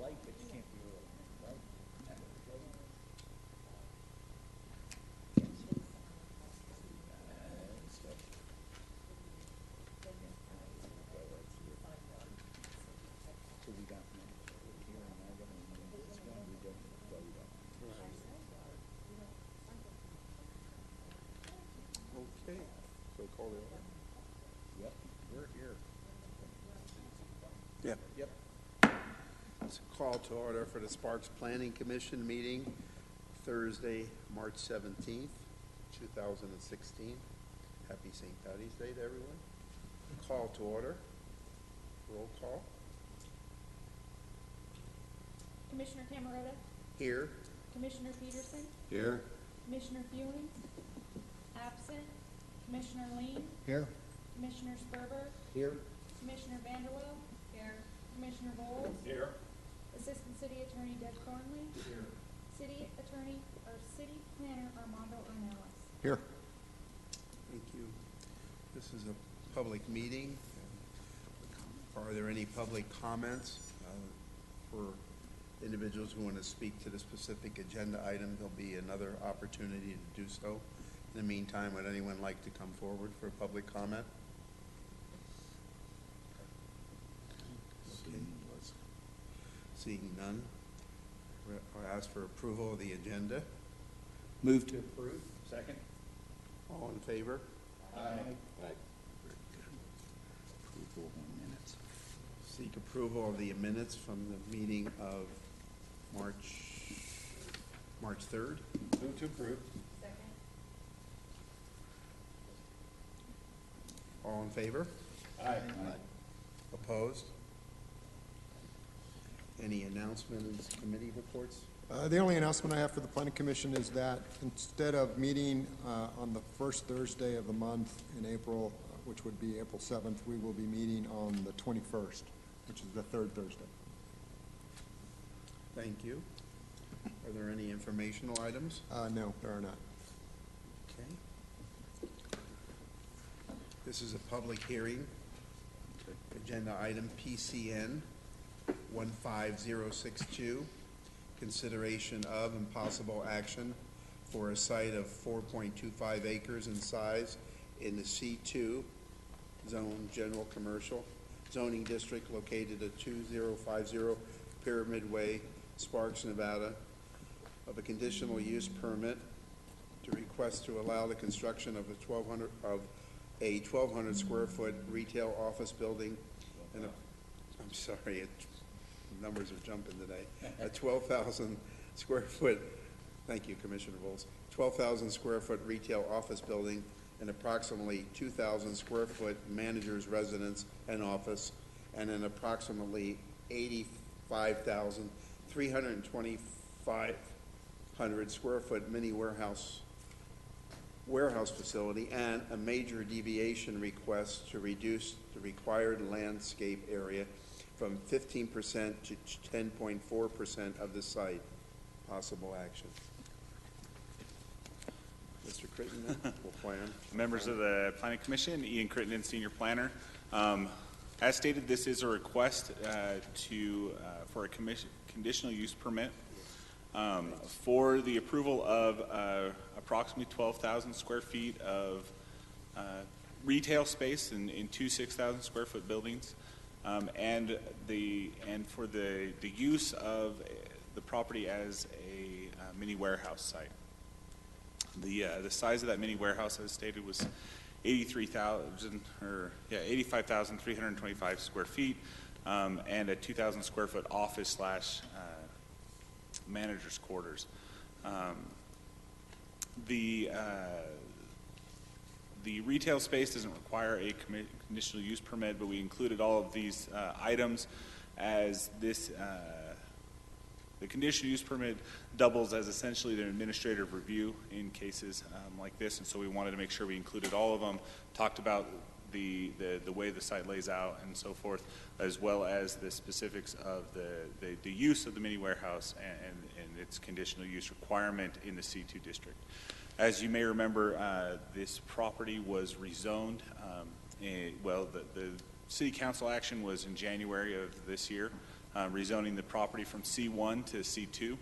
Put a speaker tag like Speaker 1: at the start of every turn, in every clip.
Speaker 1: light, but you can't be early, right? So we got here and I got this one we don't vote on.
Speaker 2: Okay, so call the order.
Speaker 1: Yep, we're here.
Speaker 2: Yep.
Speaker 1: Yep.
Speaker 2: It's a call to order for the Sparks Planning Commission meeting, Thursday, March 17th, 2016. Happy St. Patty's Day to everyone. Call to order. Roll call.
Speaker 3: Commissioner Camerota,
Speaker 2: Here.
Speaker 3: Commissioner Peterson,
Speaker 2: Here.
Speaker 3: Commissioner Fewing, absent, Commissioner Lean,
Speaker 1: Here.
Speaker 3: Commissioner Sperber,
Speaker 1: Here.
Speaker 3: Commissioner Vanderwell, here, Commissioner Bowles,
Speaker 1: Here.
Speaker 3: Assistant City Attorney Deb Thornley,
Speaker 1: Here.
Speaker 3: City Attorney or City Planner Armando Ornelas.
Speaker 1: Here.
Speaker 2: Thank you. This is a public meeting. Are there any public comments for individuals who want to speak to the specific agenda item? There'll be another opportunity to do so. In the meantime, would anyone like to come forward for public comment? Okay. Seeing none, I'll ask for approval of the agenda.
Speaker 1: Move to approve. Second.
Speaker 2: All in favor?
Speaker 1: Aye.
Speaker 2: Approval of minutes. Seek approval of the minutes from the meeting of March 3rd.
Speaker 1: Move to approve.
Speaker 3: Second.
Speaker 2: All in favor?
Speaker 1: Aye.
Speaker 2: Opposed? Any announcements, committee reports?
Speaker 4: The only announcement I have for the Planning Commission is that instead of meeting on the first Thursday of the month in April, which would be April 7th, we will be meeting on the 21st, which is the third Thursday.
Speaker 2: Thank you. Are there any informational items?
Speaker 4: No, there are not.
Speaker 2: Okay. This is a public hearing. Agenda item PCN 15062, consideration of and possible action for a site of 4.25 acres in size in the C2 zone general commercial zoning district located at 2050 Pyramid Way, Sparks, Nevada, of a conditional use permit to request to allow the construction of a 1,200 square foot retail office building and I'm sorry, numbers are jumping today. A 12,000 square foot, thank you, Commissioner Bowles, 12,000 square foot retail office building and approximately 2,000 square foot manager's residence and office, and an approximately 85,325 square foot mini warehouse facility, and a major deviation request to reduce the required landscape area from 15% to 10.4% of the site. Possible action. Mr. Crittenden, will plan.
Speaker 5: Members of the Planning Commission, Ian Crittenden, Senior Planner. As stated, this is a request for a conditional use permit for the approval of approximately 12,000 square feet of retail space in two 6,000 square foot buildings, and for the use of the property as a mini warehouse site. The size of that mini warehouse, as stated, was 85,325 square feet, and a 2,000 square foot office / manager's quarters. The retail space doesn't require a conditional use permit, but we included all of these items as this. The conditional use permit doubles as essentially an administrative review in cases like this, and so we wanted to make sure we included all of them, talked about the way the site lays out and so forth, as well as the specifics of the use of the mini warehouse and its conditional use requirement in the C2 district. As you may remember, this property was rezoned. The city council action was in January of this year. rezoning the property from C1 to C2.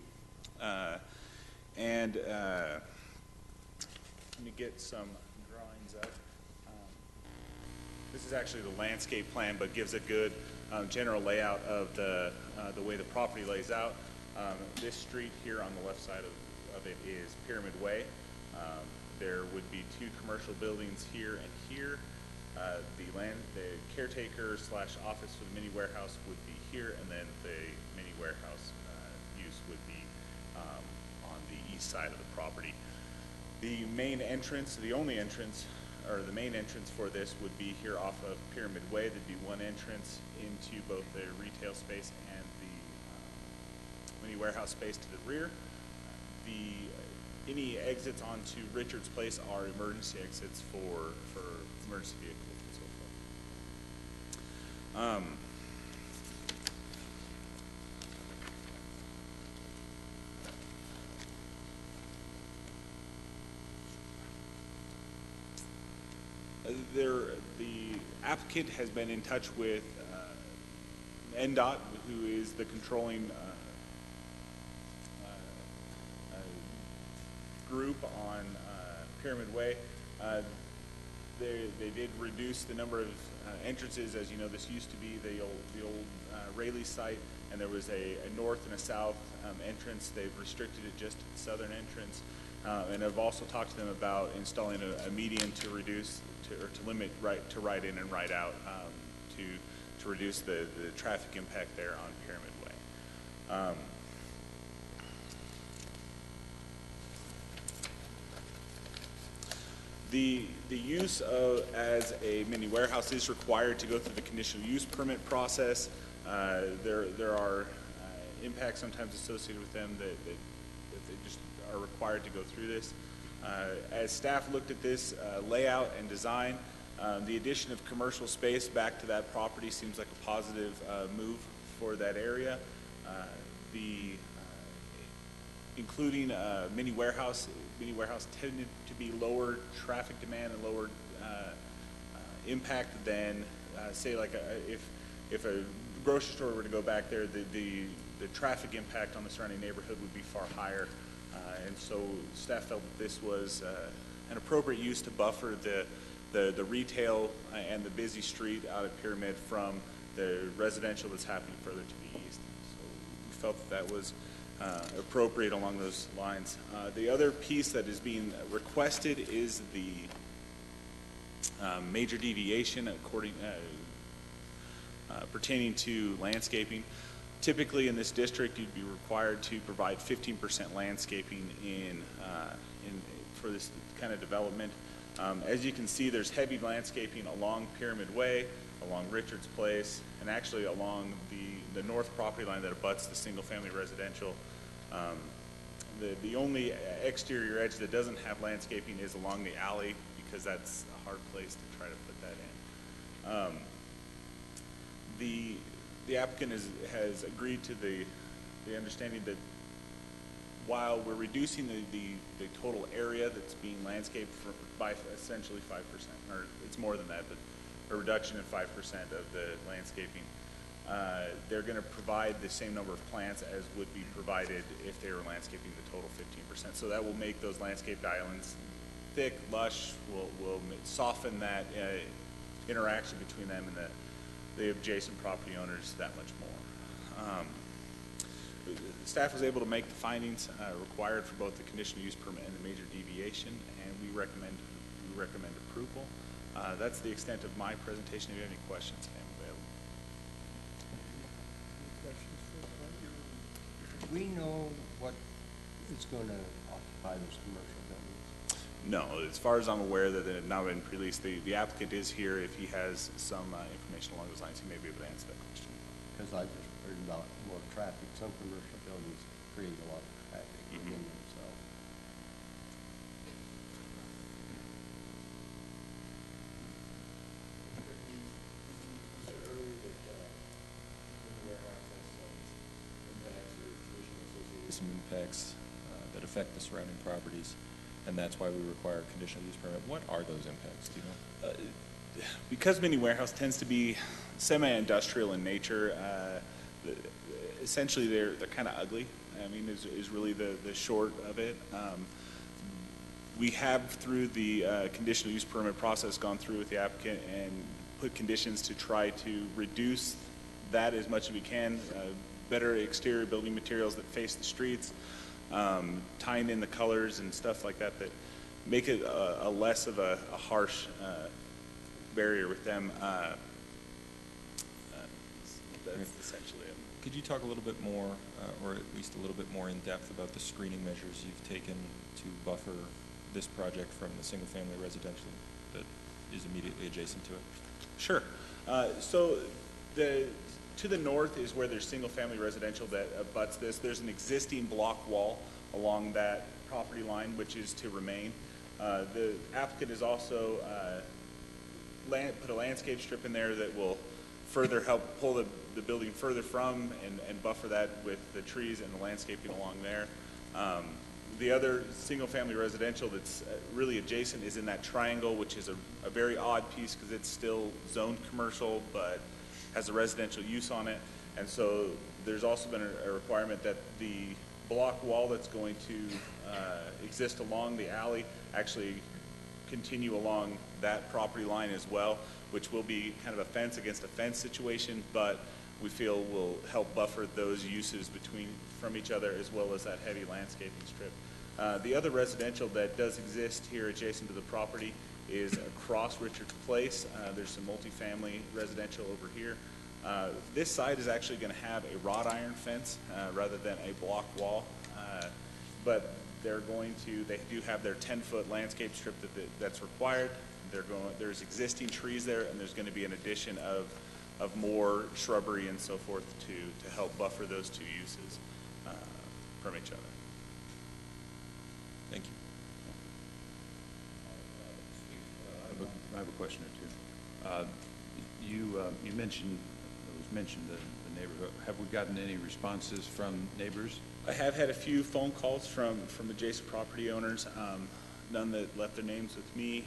Speaker 5: And let me get some drawings up. This is actually the landscape plan, but gives a good general layout of the way the property lays out. This street here on the left side of it is Pyramid Way. There would be two commercial buildings here and here. The caretaker / office for the mini warehouse would be here, and then the mini warehouse use would be on the east side of the property. The main entrance, the only entrance, or the main entrance for this would be here off of Pyramid Way. There'd be one entrance into both the retail space and the mini warehouse space to the rear. Any exits onto Richards Place are emergency exits for emergency vehicles and so forth. The applicant has been in touch with NDOT, who is the controlling group on Pyramid Way. They did reduce the number of entrances. As you know, this used to be the old Rayleigh site, and there was a north and a south entrance. They've restricted it just to the southern entrance. And I've also talked to them about installing a median to reduce or to limit to right in and right out to reduce the traffic impact there on Pyramid Way. The use as a mini warehouse is required to go through the conditional use permit process. There are impacts sometimes associated with them that they just are required to go through this. As staff looked at this layout and design, the addition of commercial space back to that property seems like a positive move for that area. Including mini warehouse tended to be lower traffic demand and lower impact than say like if a grocery store were to go back there, the traffic impact on the surrounding neighborhood would be far higher. And so staff felt that this was an appropriate use to buffer the retail and the busy street out of Pyramid from the residential that's happening further to the east. So we felt that was appropriate along those lines. The other piece that is being requested is the major deviation pertaining to landscaping. Typically in this district, you'd be required to provide 15% landscaping for this kind of development. As you can see, there's heavy landscaping along Pyramid Way, along Richards Place, and actually along the north property line that abuts the single-family residential. The only exterior edge that doesn't have landscaping is along the alley, because that's a hard place to try to put that in. The applicant has agreed to the understanding that while we're reducing the total area that's being landscaped by essentially 5%, or it's more than that, but a reduction in 5% of the landscaping, they're going to provide the same number of plants as would be provided if they were landscaping the total 15%. So that will make those landscaped islands thick, lush, will soften that interaction between them and the adjacent property owners that much more. Staff was able to make the findings required for both the conditional use permit and the major deviation, and we recommend approval. That's the extent of my presentation. If you have any questions, I am available.
Speaker 6: Do we know what is going to occupy those commercial buildings?
Speaker 5: No, as far as I'm aware, that they have not been released. The applicant is here. If he has some information along those lines, he may be able to answer that question.
Speaker 6: Because I just heard about more traffic. Some commercial buildings create a lot of traffic within themselves.
Speaker 1: Some impacts that affect the surrounding properties, and that's why we require a conditional use permit. What are those impacts, do you know?
Speaker 5: Because mini warehouse tends to be semi-industrial in nature, essentially they're kind of ugly. I mean, is really the short of it. We have, through the conditional use permit process, gone through with the applicant and put conditions to try to reduce that as much as we can. Better exterior building materials that face the streets, tying in the colors and stuff like that that make it a less of a harsh barrier with them. That's essentially it.
Speaker 1: Could you talk a little bit more, or at least a little bit more in depth about the screening measures you've taken to buffer this project from the single-family residential that is immediately adjacent to it?
Speaker 5: Sure. So to the north is where there's single-family residential that abuts this. There's an existing block wall along that property line, which is to remain. The applicant has also put a landscape strip in there that will further help pull the building further from and buffer that with the trees and the landscaping along there. The other single-family residential that's really adjacent is in that triangle, which is a very odd piece because it's still zoned commercial but has a residential use on it. And so there's also been a requirement that the block wall that's going to exist along the alley actually continue along that property line as well, which will be kind of a fence against a fence situation, but we feel will help buffer those uses from each other, as well as that heavy landscaping strip. The other residential that does exist here adjacent to the property is across Richards Place. There's some multifamily residential over here. This site is actually going to have a wrought iron fence rather than a block wall, but they do have their 10-foot landscape strip that's required. There's existing trees there, and there's going to be an addition of more shrubbery and so forth to help buffer those two uses from each other.
Speaker 1: Thank you.
Speaker 7: I have a question or two. You mentioned, it was mentioned the neighborhood. Have we gotten any responses from neighbors?
Speaker 5: I have had a few phone calls from adjacent property owners, none that left their names with me,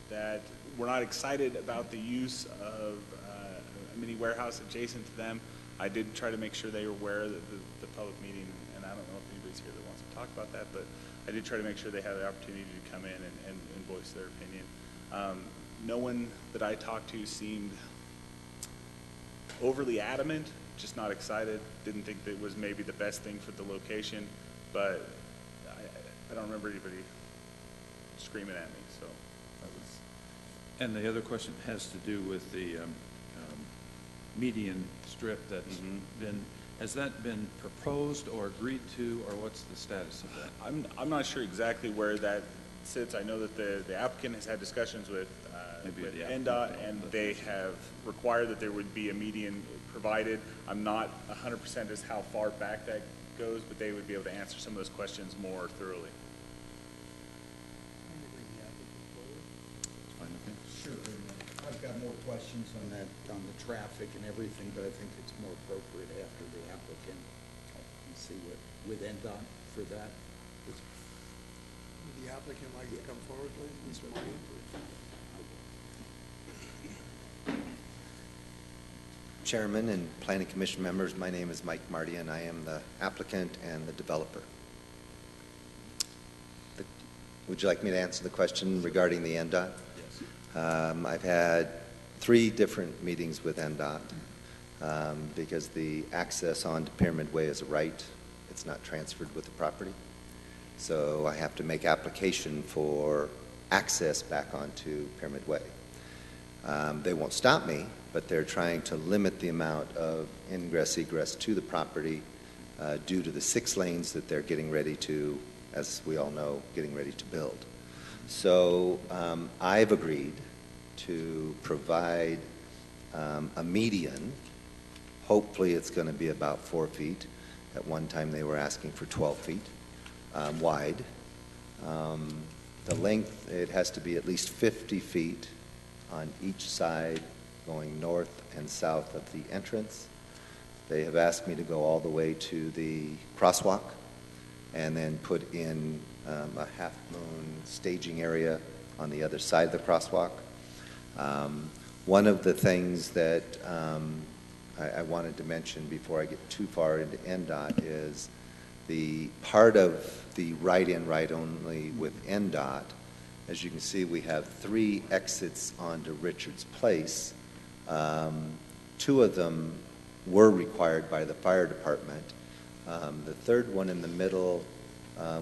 Speaker 5: that were not excited about the use of a mini warehouse adjacent to them. I did try to make sure they were aware that the public meeting, and I don't know if anybody's here that wants to talk about that, but I did try to make sure they had the opportunity to come in and voice their opinion. No one that I talked to seemed overly adamant, just not excited, didn't think that it was maybe the best thing for the location, but I don't remember anybody screaming at me, so that was...
Speaker 7: And the other question has to do with the median strip that's has that been proposed or agreed to, or what's the status of that?
Speaker 5: I'm not sure exactly where that sits. I know that the applicant has had discussions with NDOT, and they have required that there would be a median provided. I'm not 100% as how far back that goes, but they would be able to answer some of those questions more thoroughly.
Speaker 8: Sure. I've got more questions on that, on the traffic and everything, but I think it's more appropriate after the applicant and see what, with NDOT for that.
Speaker 9: Would the applicant like to come forward, please? Mr. Marty?
Speaker 10: Chairman and Planning Commission members, my name is Mike Marty, and I am the applicant and the developer. Would you like me to answer the question regarding the NDOT? Yes. I've had 3 different meetings with NDOT because the access onto Pyramid Way is a right. It's not transferred with the property. So I have to make application for access back onto Pyramid Way. They won't stop me, but they're trying to limit the amount of ingress, egress to the property due to the 6 lanes that they're getting ready to, as we all know, getting ready to build. So I've agreed to provide a median. Hopefully it's going to be about 4 feet. At one time they were asking for 12 feet wide. The length, it has to be at least 50 feet on each side going north and south of the entrance. They have asked me to go all the way to the crosswalk and then put in a half-moon staging area on the other side of the crosswalk. One of the things that I wanted to mention before I get too far into NDOT is the part of the right-in, right-only with NDOT. As you can see, we have 3 exits onto Richards Place. 2 of them were required by the fire department. The third one in the middle,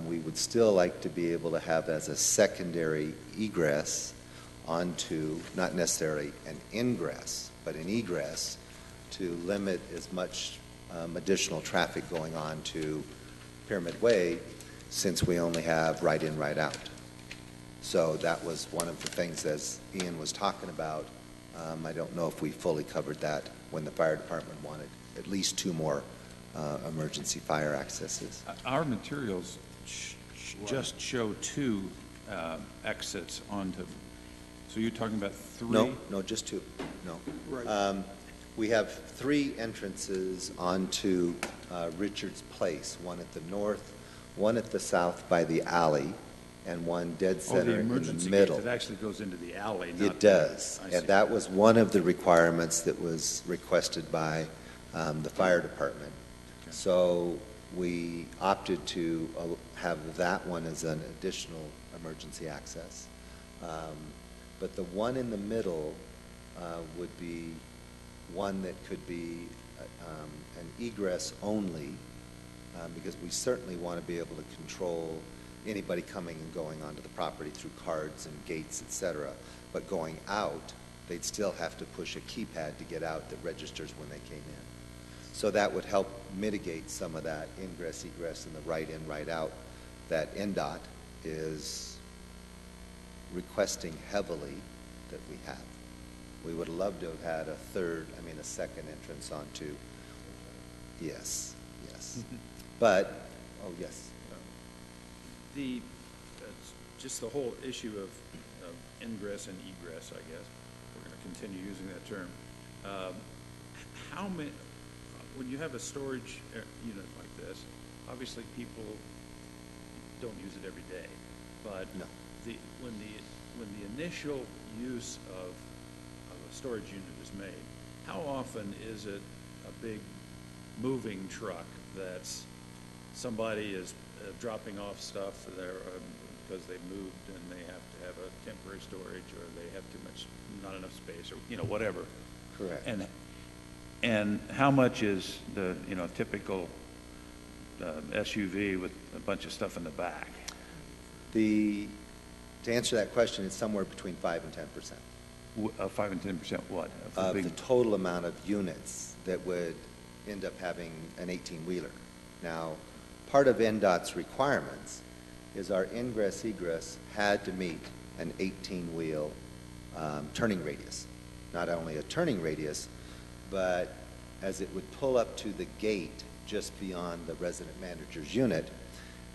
Speaker 10: we would still like to be able to have as a secondary egress onto, not necessarily an ingress, but an egress to limit as much additional traffic going on to Pyramid Way, since we only have right in, right out. So that was one of the things, as Ian was talking about. I don't know if we fully covered that when the fire department wanted at least 2 more emergency fire accesses.
Speaker 7: Our materials just show 2 exits onto, so you're talking about 3?
Speaker 10: No, just 2, no.
Speaker 9: Right.
Speaker 10: We have 3 entrances onto Richards Place, one at the north, one at the south by the alley, and one dead center in the
Speaker 7: emergency
Speaker 10: middle.
Speaker 7: gate that actually goes into the alley, not
Speaker 10: It does,
Speaker 7: I see.
Speaker 10: and that was one of the requirements that was requested by the fire department.
Speaker 7: Okay.
Speaker 10: So we opted to have that one as an additional emergency access. But the one in the middle would be one that could be an egress only, because we certainly want to be able to control anybody coming and going onto the property through cards and gates, et cetera. But going out, they'd still have to push a keypad to get out that registers when they came in. So that would help mitigate some of that ingress, egress, and the right in, right out that NDOT is requesting heavily that we have. We would love to have had a second entrance onto, yes. But, oh, yes.
Speaker 7: Just the whole issue of ingress and egress, I guess, we're going to continue using that term. How many, when you have a storage unit like this, obviously people don't use it every day, but
Speaker 10: No.
Speaker 7: when the initial use of a storage unit is made, how often is it a big moving truck that's somebody is dropping off stuff there because they moved and they have to have a temporary storage, or they have not enough space, or whatever?
Speaker 10: Correct.
Speaker 7: And how much is the typical SUV with a bunch of stuff in the back?
Speaker 10: To answer that question, it's somewhere between 5 and 10%.
Speaker 7: 5 and 10% what?
Speaker 10: Of the total amount of units that would end up having an 18-wheeler. Now, part of NDOT's requirements is our ingress egress had to meet an 18-wheel turning radius. Not only a turning radius, but as it would pull up to the gate just beyond the resident manager's unit,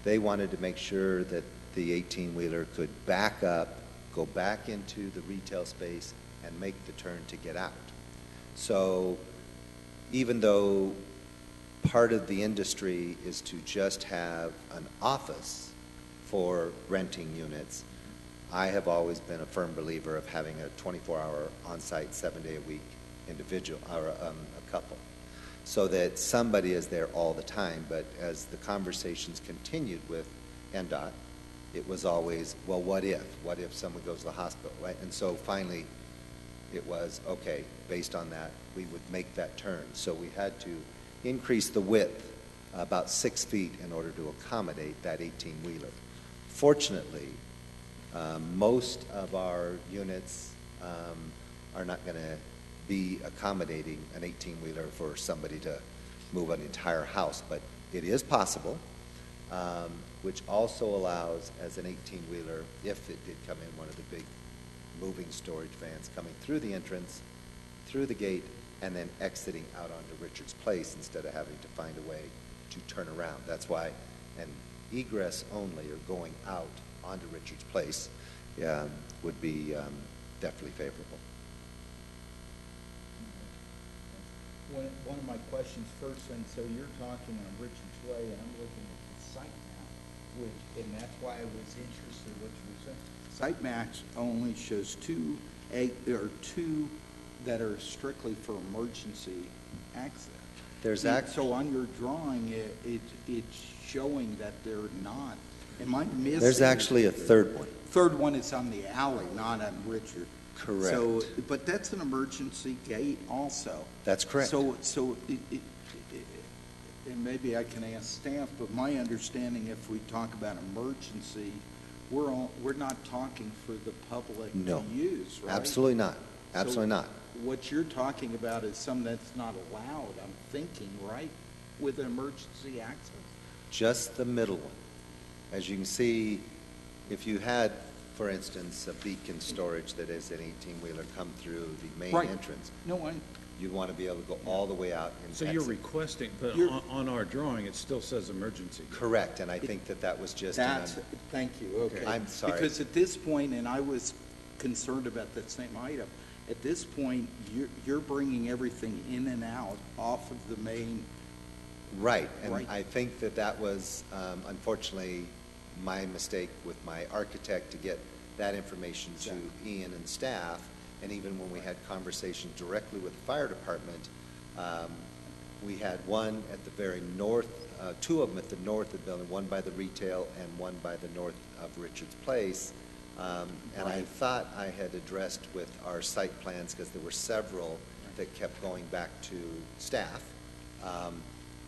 Speaker 10: they wanted to make sure that the 18-wheeler could back up, go back into the retail space, and make the turn to get out. So even though part of the industry is to just have an office for renting units, I have always been a firm believer of having a 24-hour on-site, 7-day-a-week individual, or a couple, so that somebody is there all the time. But as the conversations continued with NDOT, it was always, well, what if? What if someone goes to the hospital, right? And so finally, it was, okay, based on that, we would make that turn. So we had to increase the width about 6 feet in order to accommodate that 18-wheeler. Fortunately, most of our units are not going to be accommodating an 18-wheeler for somebody to move an entire house, but it is possible, which also allows, as an 18-wheeler, if it did come in one of the big moving storage vans coming through the entrance, through the gate, and then exiting out onto Richards Place instead of having to find a way to turn around. That's why an egress only, or going out onto Richards Place, would be definitely favorable.
Speaker 8: One of my questions first, and so you're talking on Richards Way, and I'm looking at the site map, and that's why I was interested in what you were saying. Site maps only shows two that are strictly for emergency access.
Speaker 10: There's
Speaker 8: So on your drawing, it's showing that they're not. Am I missing?
Speaker 10: There's actually a third one.
Speaker 8: Third one is on the alley, not on Richard.
Speaker 10: Correct.
Speaker 8: So, but that's an emergency gate also.
Speaker 10: That's correct.
Speaker 8: And maybe I can ask staff, but my understanding, if we talk about emergency, we're not talking for the public
Speaker 10: No.
Speaker 8: to use, right?
Speaker 10: Absolutely not. Absolutely
Speaker 8: So
Speaker 10: not.
Speaker 8: What you're talking about is something that's not allowed, I'm thinking, right, with emergency access?
Speaker 10: Just the middle one. As you can see, if you had, for instance, a beacon storage that is an 18-wheeler come through the main
Speaker 8: Right.
Speaker 10: entrance,
Speaker 8: No,
Speaker 10: you'd want to be able to go all the way out and
Speaker 7: So you're
Speaker 10: exit.
Speaker 7: requesting, but
Speaker 8: You're-
Speaker 7: on our drawing, it still says emergency.
Speaker 10: Correct, and I think that was just an
Speaker 8: that's, thank you, okay.
Speaker 10: I'm sorry.
Speaker 8: Because at this point, and I was concerned about that same item, at this point, you're bringing everything in and out off of the main.
Speaker 10: Right, and
Speaker 8: Right.
Speaker 10: I think that was unfortunately my mistake with my architect to get that information to Ian and staff, and even when we had conversations directly with the fire department, we had one at the very north, two of them at the north of the building, one by the retail and one by the north of Richards Place. And I thought I had addressed with our site plans, because there were several that kept going back to staff.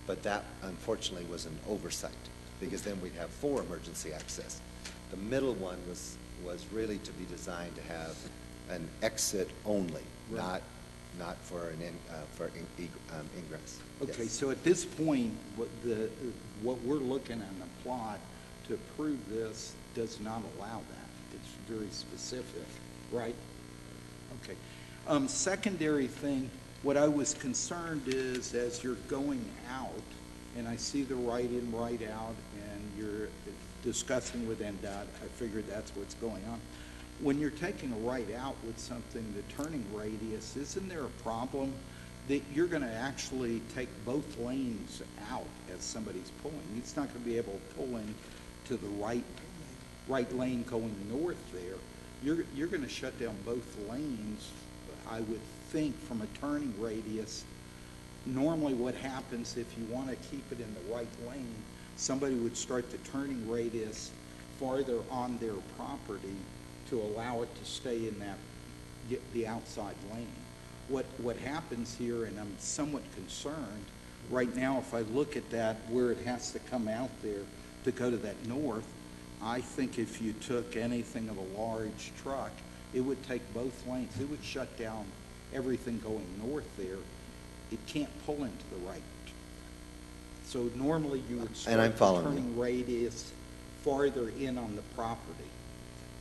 Speaker 10: But that unfortunately was an oversight, because then we'd have 4 emergency access. The middle one was really to be designed to have an exit only, not for an ingress.
Speaker 8: Okay,
Speaker 10: Yes.
Speaker 8: so at this point, what we're looking at in the plot to approve this does not allow that. It's very specific, right? Okay. Secondary thing, what I was concerned is as you're going out, and I see the right in, right out, and you're discussing with NDOT, I figured that's what's going on. When you're taking a right out with something, the turning radius, isn't there a problem that you're going to actually take both lanes out as somebody's pulling? It's not going to be able to pull in to the right lane going north there. You're going to shut down both lanes, I would think, from a turning radius. Normally what happens if you want to keep it in the right lane, somebody would start the turning radius farther on their property to allow it to stay in the outside lane. What happens here, and I'm somewhat concerned, right now if I look at that, where it has to come out there to go to that north, I think if you took anything of a large truck, it would take both lanes. It would shut down everything going north there. It can't pull into the right. So normally you would
Speaker 10: And I'm
Speaker 8: start the
Speaker 10: following you.
Speaker 8: turning radius farther in on the property.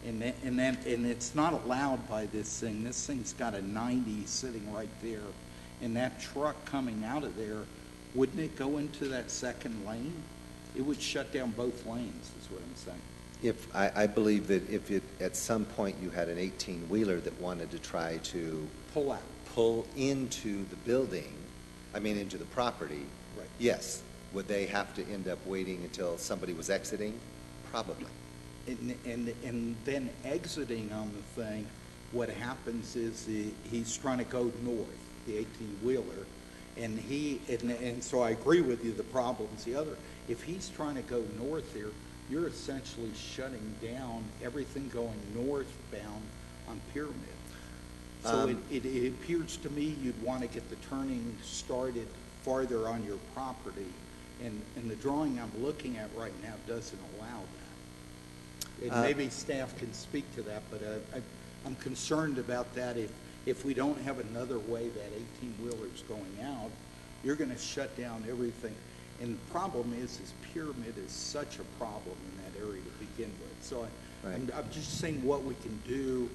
Speaker 8: And it's not allowed by this thing. This thing's got a 90 sitting right there. And that truck coming out of there, wouldn't it go into that second lane? It would shut down both lanes, is what I'm saying.
Speaker 10: If, I believe that if at some point you had an 18-wheeler that wanted to try to
Speaker 8: Pull out.
Speaker 10: pull into the building, into the property,
Speaker 8: Right.
Speaker 10: yes. Would they have to end up waiting until somebody was exiting? Probably.
Speaker 8: And then exiting on the thing, what happens is he's trying to go north, the 18-wheeler, and so I agree with you, the problem's the other. If he's trying to go north here, you're essentially shutting down everything going northbound on Pyramid. So it appears to me you'd want to get the turning started farther on your property, and the drawing I'm looking at right now doesn't allow that. And maybe staff can speak to that, but I'm concerned about that. If we don't have another way that 18-wheeler's going out, you're going to shut down everything. And the problem is Pyramid is such a problem in that area to begin with. So I'm just saying what we can do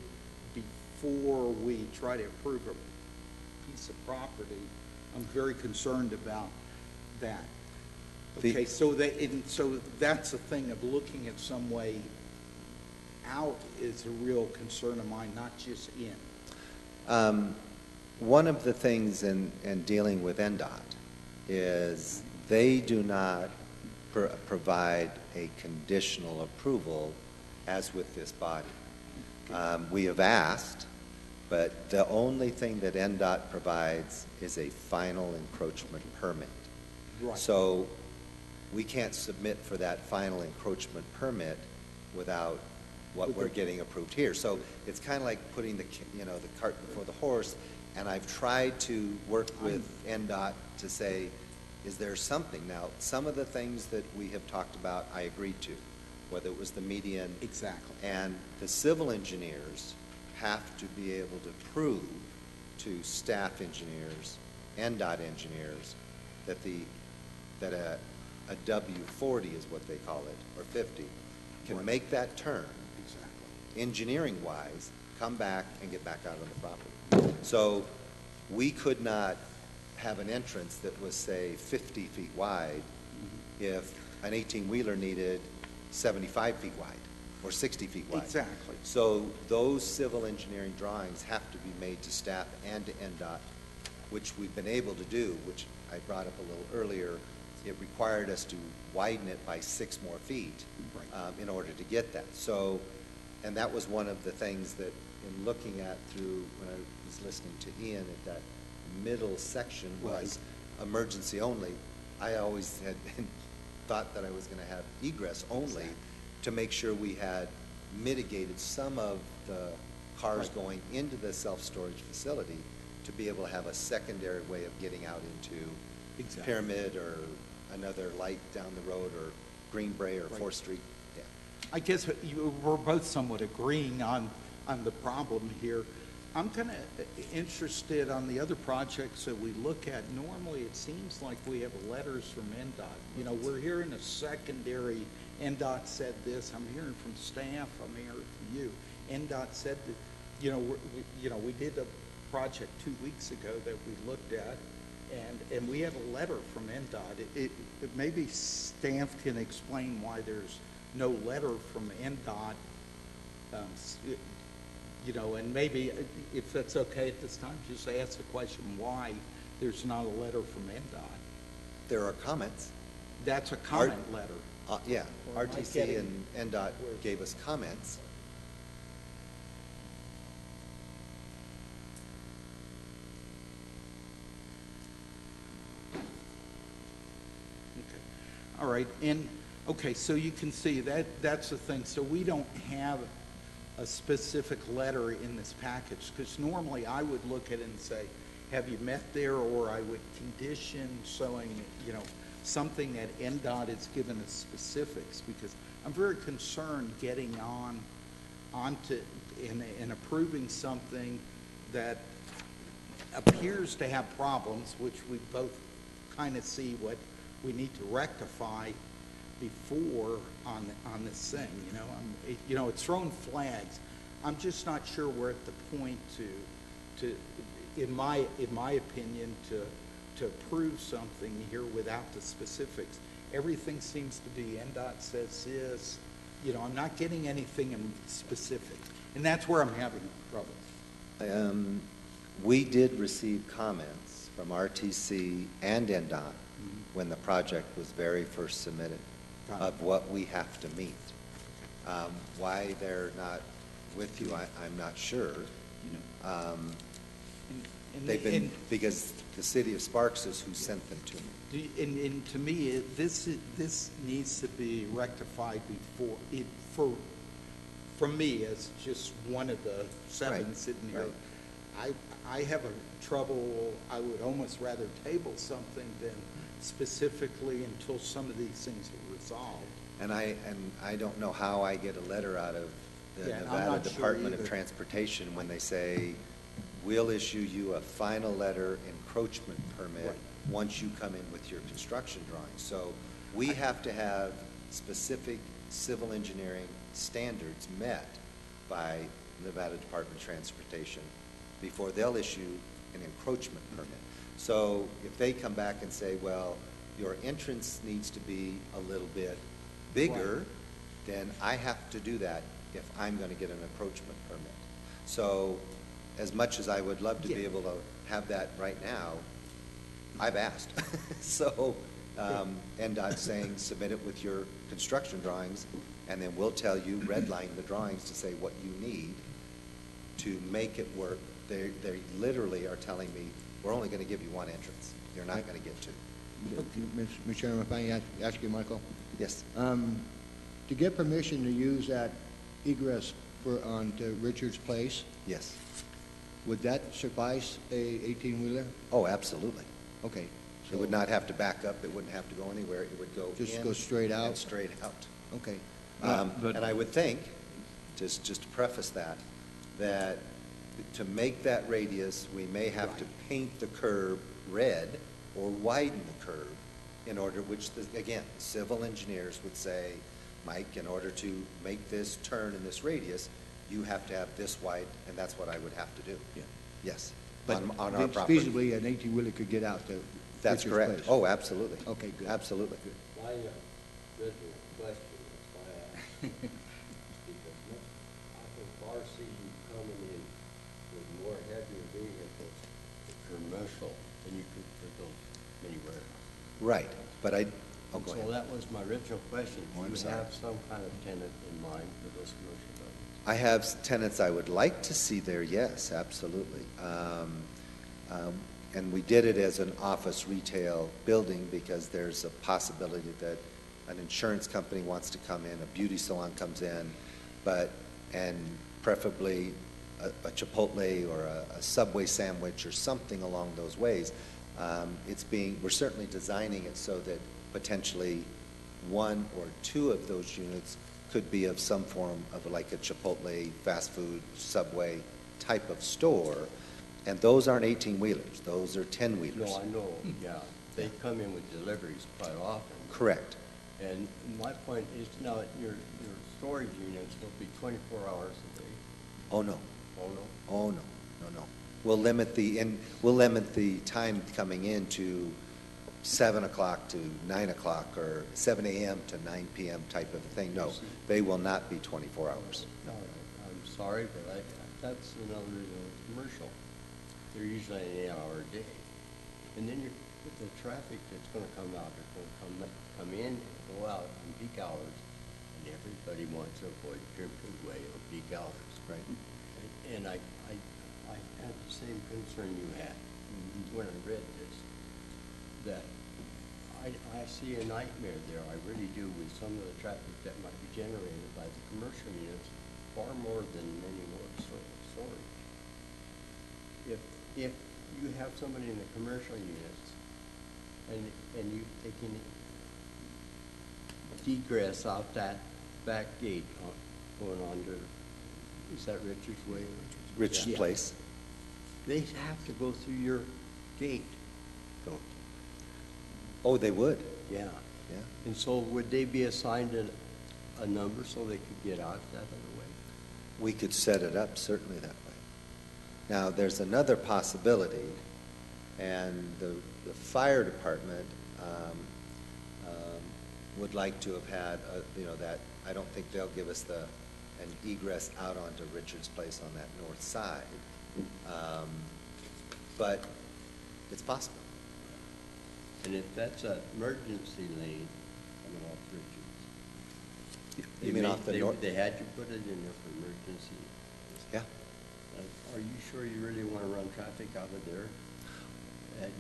Speaker 8: before we try to approve a piece of property. I'm very concerned about that. Okay, so that's the thing of looking at some way out is a real concern of mine, not just in.
Speaker 10: One of the things in dealing with NDOT is they do not provide a conditional approval as with this body. We have asked, But the only thing that NDOT provides is a final encroachment permit.
Speaker 8: Right.
Speaker 10: So we can't submit for that final encroachment permit without what we're getting approved here. So it's kind of like putting the cart before the horse, and I've tried to work with NDOT to say, is there something? Now, some of the things that we have talked about, I agreed to, whether it was the median.
Speaker 8: Exactly. And
Speaker 10: The civil engineers have to be able to prove to staff engineers, NDOT engineers, that a W-40 is what they call it, or 50, can make that turn, engineering-wise, come back and get back out on the property. So we could not have an entrance that was, say, 50 feet wide if an 18-wheeler needed 75 feet wide or 60 feet wide.
Speaker 8: Exactly.
Speaker 10: So those civil engineering drawings have to be made to staff and to NDOT, which we've been able to do, which I brought up a little earlier. It required us to widen it by 6 more feet in order to get that. So, and that was one of the things that in looking at through, when I was listening to Ian, at that middle section was emergency only. I always had thought that I was going to have egress only to make sure we had mitigated some of the cars going into the self-storage facility to be able to have a secondary way of getting out into Pyramid or another light down the road, or Green Bray or 4th Street. Yeah.
Speaker 8: I guess we're both somewhat agreeing on the problem here. I'm kind of interested on the other projects that we look at. Normally, it seems like we have letters from NDOT. You know, we're hearing a secondary, NDOT said this. I'm hearing from staff. I'm hearing from you. NDOT said that, we did a project 2 weeks ago that we looked at, and we had a letter from NDOT. It maybe staff can explain why there's no letter from NDOT. And maybe if that's okay at this time, just ask the question why there's not a letter from NDOT.
Speaker 10: There are comments.
Speaker 8: That's a comment letter.
Speaker 10: Yeah,
Speaker 8: Or am I
Speaker 10: RTC
Speaker 8: getting-
Speaker 10: and NDOT gave us comments.
Speaker 8: Okay. All right. And okay, so you can see that's the thing. So we don't have a specific letter in this package, because normally I would look at it and say, have you met there? Or I would condition showing, something that NDOT has given us specifics, because I'm very concerned getting onto and approving something that appears to have problems, which we both kind of see what we need to rectify before on this thing. It's throwing flags. I'm just not sure we're at the point to in my opinion, to approve something here without the specifics. Everything seems to be NDOT says this. I'm not getting anything in specific, and that's where I'm having trouble.
Speaker 10: We did receive comments from RTC and NDOT when the project was very first submitted of what we have to meet. Why they're not with you, I'm not sure. They've been, because the city of Sparks is who sent them to me.
Speaker 8: And to me, this needs to be rectified from me as just one of the 7 sitting here. I have a trouble. I would almost rather table something than specifically until some of these things are resolved.
Speaker 10: And I don't know how I get a letter out of the
Speaker 8: Yeah, and I'm
Speaker 10: Nevada
Speaker 8: not sure
Speaker 10: Department of
Speaker 8: either.
Speaker 10: Transportation when they say, we'll issue you a final letter encroachment permit
Speaker 8: Right.
Speaker 10: once you come in with your construction drawings. So we have to have specific civil engineering standards met by Nevada Department of Transportation before they'll issue an encroachment permit. So if they come back and say, well, your entrance needs to be a little bit bigger, then I have to do that if I'm going to get an encroachment permit. So as much as I would love to be able to have that right now, I've asked. So NDOT's saying submit it with your construction drawings, and then we'll tell you, redline the drawings to say what you need to make it work they literally are telling me, we're only gonna give you one entrance. You're not gonna get two.
Speaker 11: Mr. Chairman, if I ask you, Michael,
Speaker 10: Yes,
Speaker 11: to get permission to use that egress onto Richards Place,
Speaker 10: yes.
Speaker 11: would that suffice a 18-wheeler?
Speaker 10: Oh, absolutely.
Speaker 11: Okay.
Speaker 10: It would not have to back up, it wouldn't have to go anywhere, it would go
Speaker 11: Just
Speaker 10: in
Speaker 11: go straight out?
Speaker 10: and straight out.
Speaker 11: Okay.
Speaker 10: And I would think, just to preface that, that to make that radius, we may have to paint the curb red or widen the curb in order, which, again, civil engineers would say, Mike, in order to make this turn in this radius, you have to have this wide, and that's what I would have to do.
Speaker 11: Yeah.
Speaker 10: Yes,
Speaker 11: But
Speaker 10: on our property.
Speaker 11: feasibly, an 18-wheeler could get out to
Speaker 10: That's
Speaker 11: Richards
Speaker 10: correct.
Speaker 11: Place?
Speaker 10: Oh, absolutely.
Speaker 11: Okay, good.
Speaker 10: Absolutely.
Speaker 6: My original question, that's why I asked, because I can far see you coming in with more heavier vehicles to commercial than you could for those mini warehouses.
Speaker 10: Right, but I, oh,
Speaker 6: And
Speaker 10: go
Speaker 6: so
Speaker 10: ahead.
Speaker 6: that was my original question.
Speaker 10: Oh, I'm
Speaker 6: Do you
Speaker 10: sorry.
Speaker 6: have some kind of tenant in mind for those commercial buildings?
Speaker 10: I have tenants I would like to see there, yes, absolutely. And we did it as an office retail building because there's a possibility that an insurance company wants to come in, a beauty salon comes in, and preferably a Chipotle or a Subway sandwich or something along those ways. We're certainly designing it so that potentially one or two of those units could be of some form of like a Chipotle, fast food, Subway type of store. And those aren't 18-wheelers, those are 10-wheelers.
Speaker 6: No, I know, yeah. They come in with deliveries quite often.
Speaker 10: Correct.
Speaker 6: And my point is now that your storage units will be 24 hours a day.
Speaker 10: Oh, no.
Speaker 6: Oh, no?
Speaker 10: Oh, no, no. We'll limit the time coming in to 7 o'clock to 9 o'clock or 7 a.m. to 9 p.m. type of thing. No, they will not be 24 hours.
Speaker 6: No, I'm sorry, but that's another commercial. They're usually an 8-hour day. And then with the traffic that's gonna come out, it's gonna come in and go out in peak hours, and everybody wants to avoid Pyramid Way or peak hours.
Speaker 10: Right.
Speaker 6: And I had the same concern you had when I read this, that I see a nightmare there, I really do, with some of the traffic that might be generated by the commercial units, far more than many more storage. If you have somebody in the commercial units, and you taking egress out that back gate going on to, is that Richards Way?
Speaker 10: Richards
Speaker 6: Yeah.
Speaker 10: Place.
Speaker 6: They have to go through your gate, don't
Speaker 10: Oh, they would.
Speaker 6: they? Yeah.
Speaker 10: Yeah.
Speaker 6: And so would they be assigned a number so they could get out that other way?
Speaker 10: We could set it up certainly that way. Now, there's another possibility, and the fire department would like to have had, that, I don't think they'll give us an egress out onto Richards Place on that north side. But it's possible.
Speaker 6: And if that's an emergency lane coming off Richards.
Speaker 10: You mean off the north?
Speaker 6: They had you put it in there for emergency.
Speaker 10: Yeah.
Speaker 6: Are you sure you really want to run traffic out of there?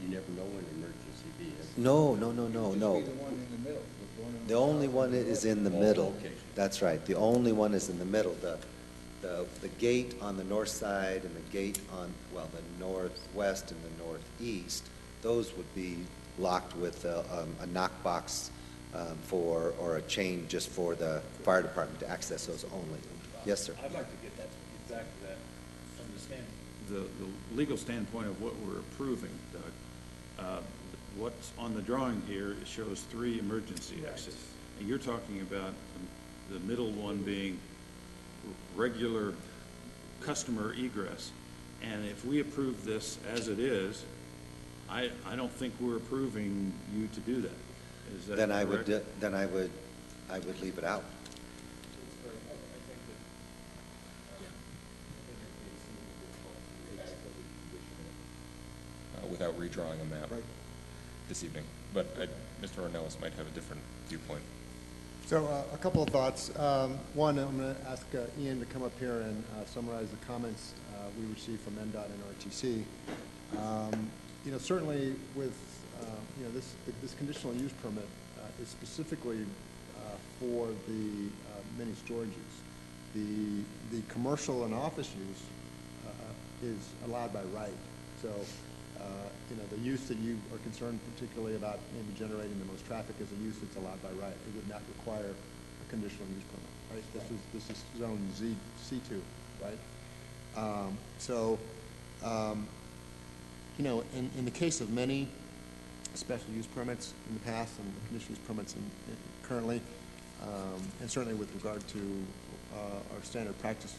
Speaker 6: You never know when an emergency is.
Speaker 10: No.
Speaker 8: Just be the one in the middle, the one on
Speaker 10: The only one is in the middle.
Speaker 6: okay.
Speaker 10: That's right. The only one is in the middle. The gate on the north side and the gate on, the northwest and the northeast, those would be locked with a knockbox or a chain just for the fire department to access those only. Yes, sir.
Speaker 7: I'd like to get back to that from the legal standpoint of what we're approving, Doug. What's on the drawing here, it shows 3 emergency exits. And you're talking about the middle one being regular customer egress. And if we approve this as it is, I don't think we're approving you to do that. Is that correct?
Speaker 10: Then I would leave it out.
Speaker 1: Without redrawing a map this evening. But Mr. Ornelas might have a different viewpoint.
Speaker 4: So a couple of thoughts. One, I'm going to ask Ian to come up here and summarize the comments we received from NDOT and RTC. Certainly with, this conditional use permit is specifically for the mini storage use. The commercial and office use is allowed by right. So, the use that you are concerned particularly about maybe generating the most traffic is a use that's allowed by right. It would not require a conditional use permit, right? This is zone C2, right? In the case of many special use permits in the past and the conditional use permits currently, and certainly with regard to our standard practice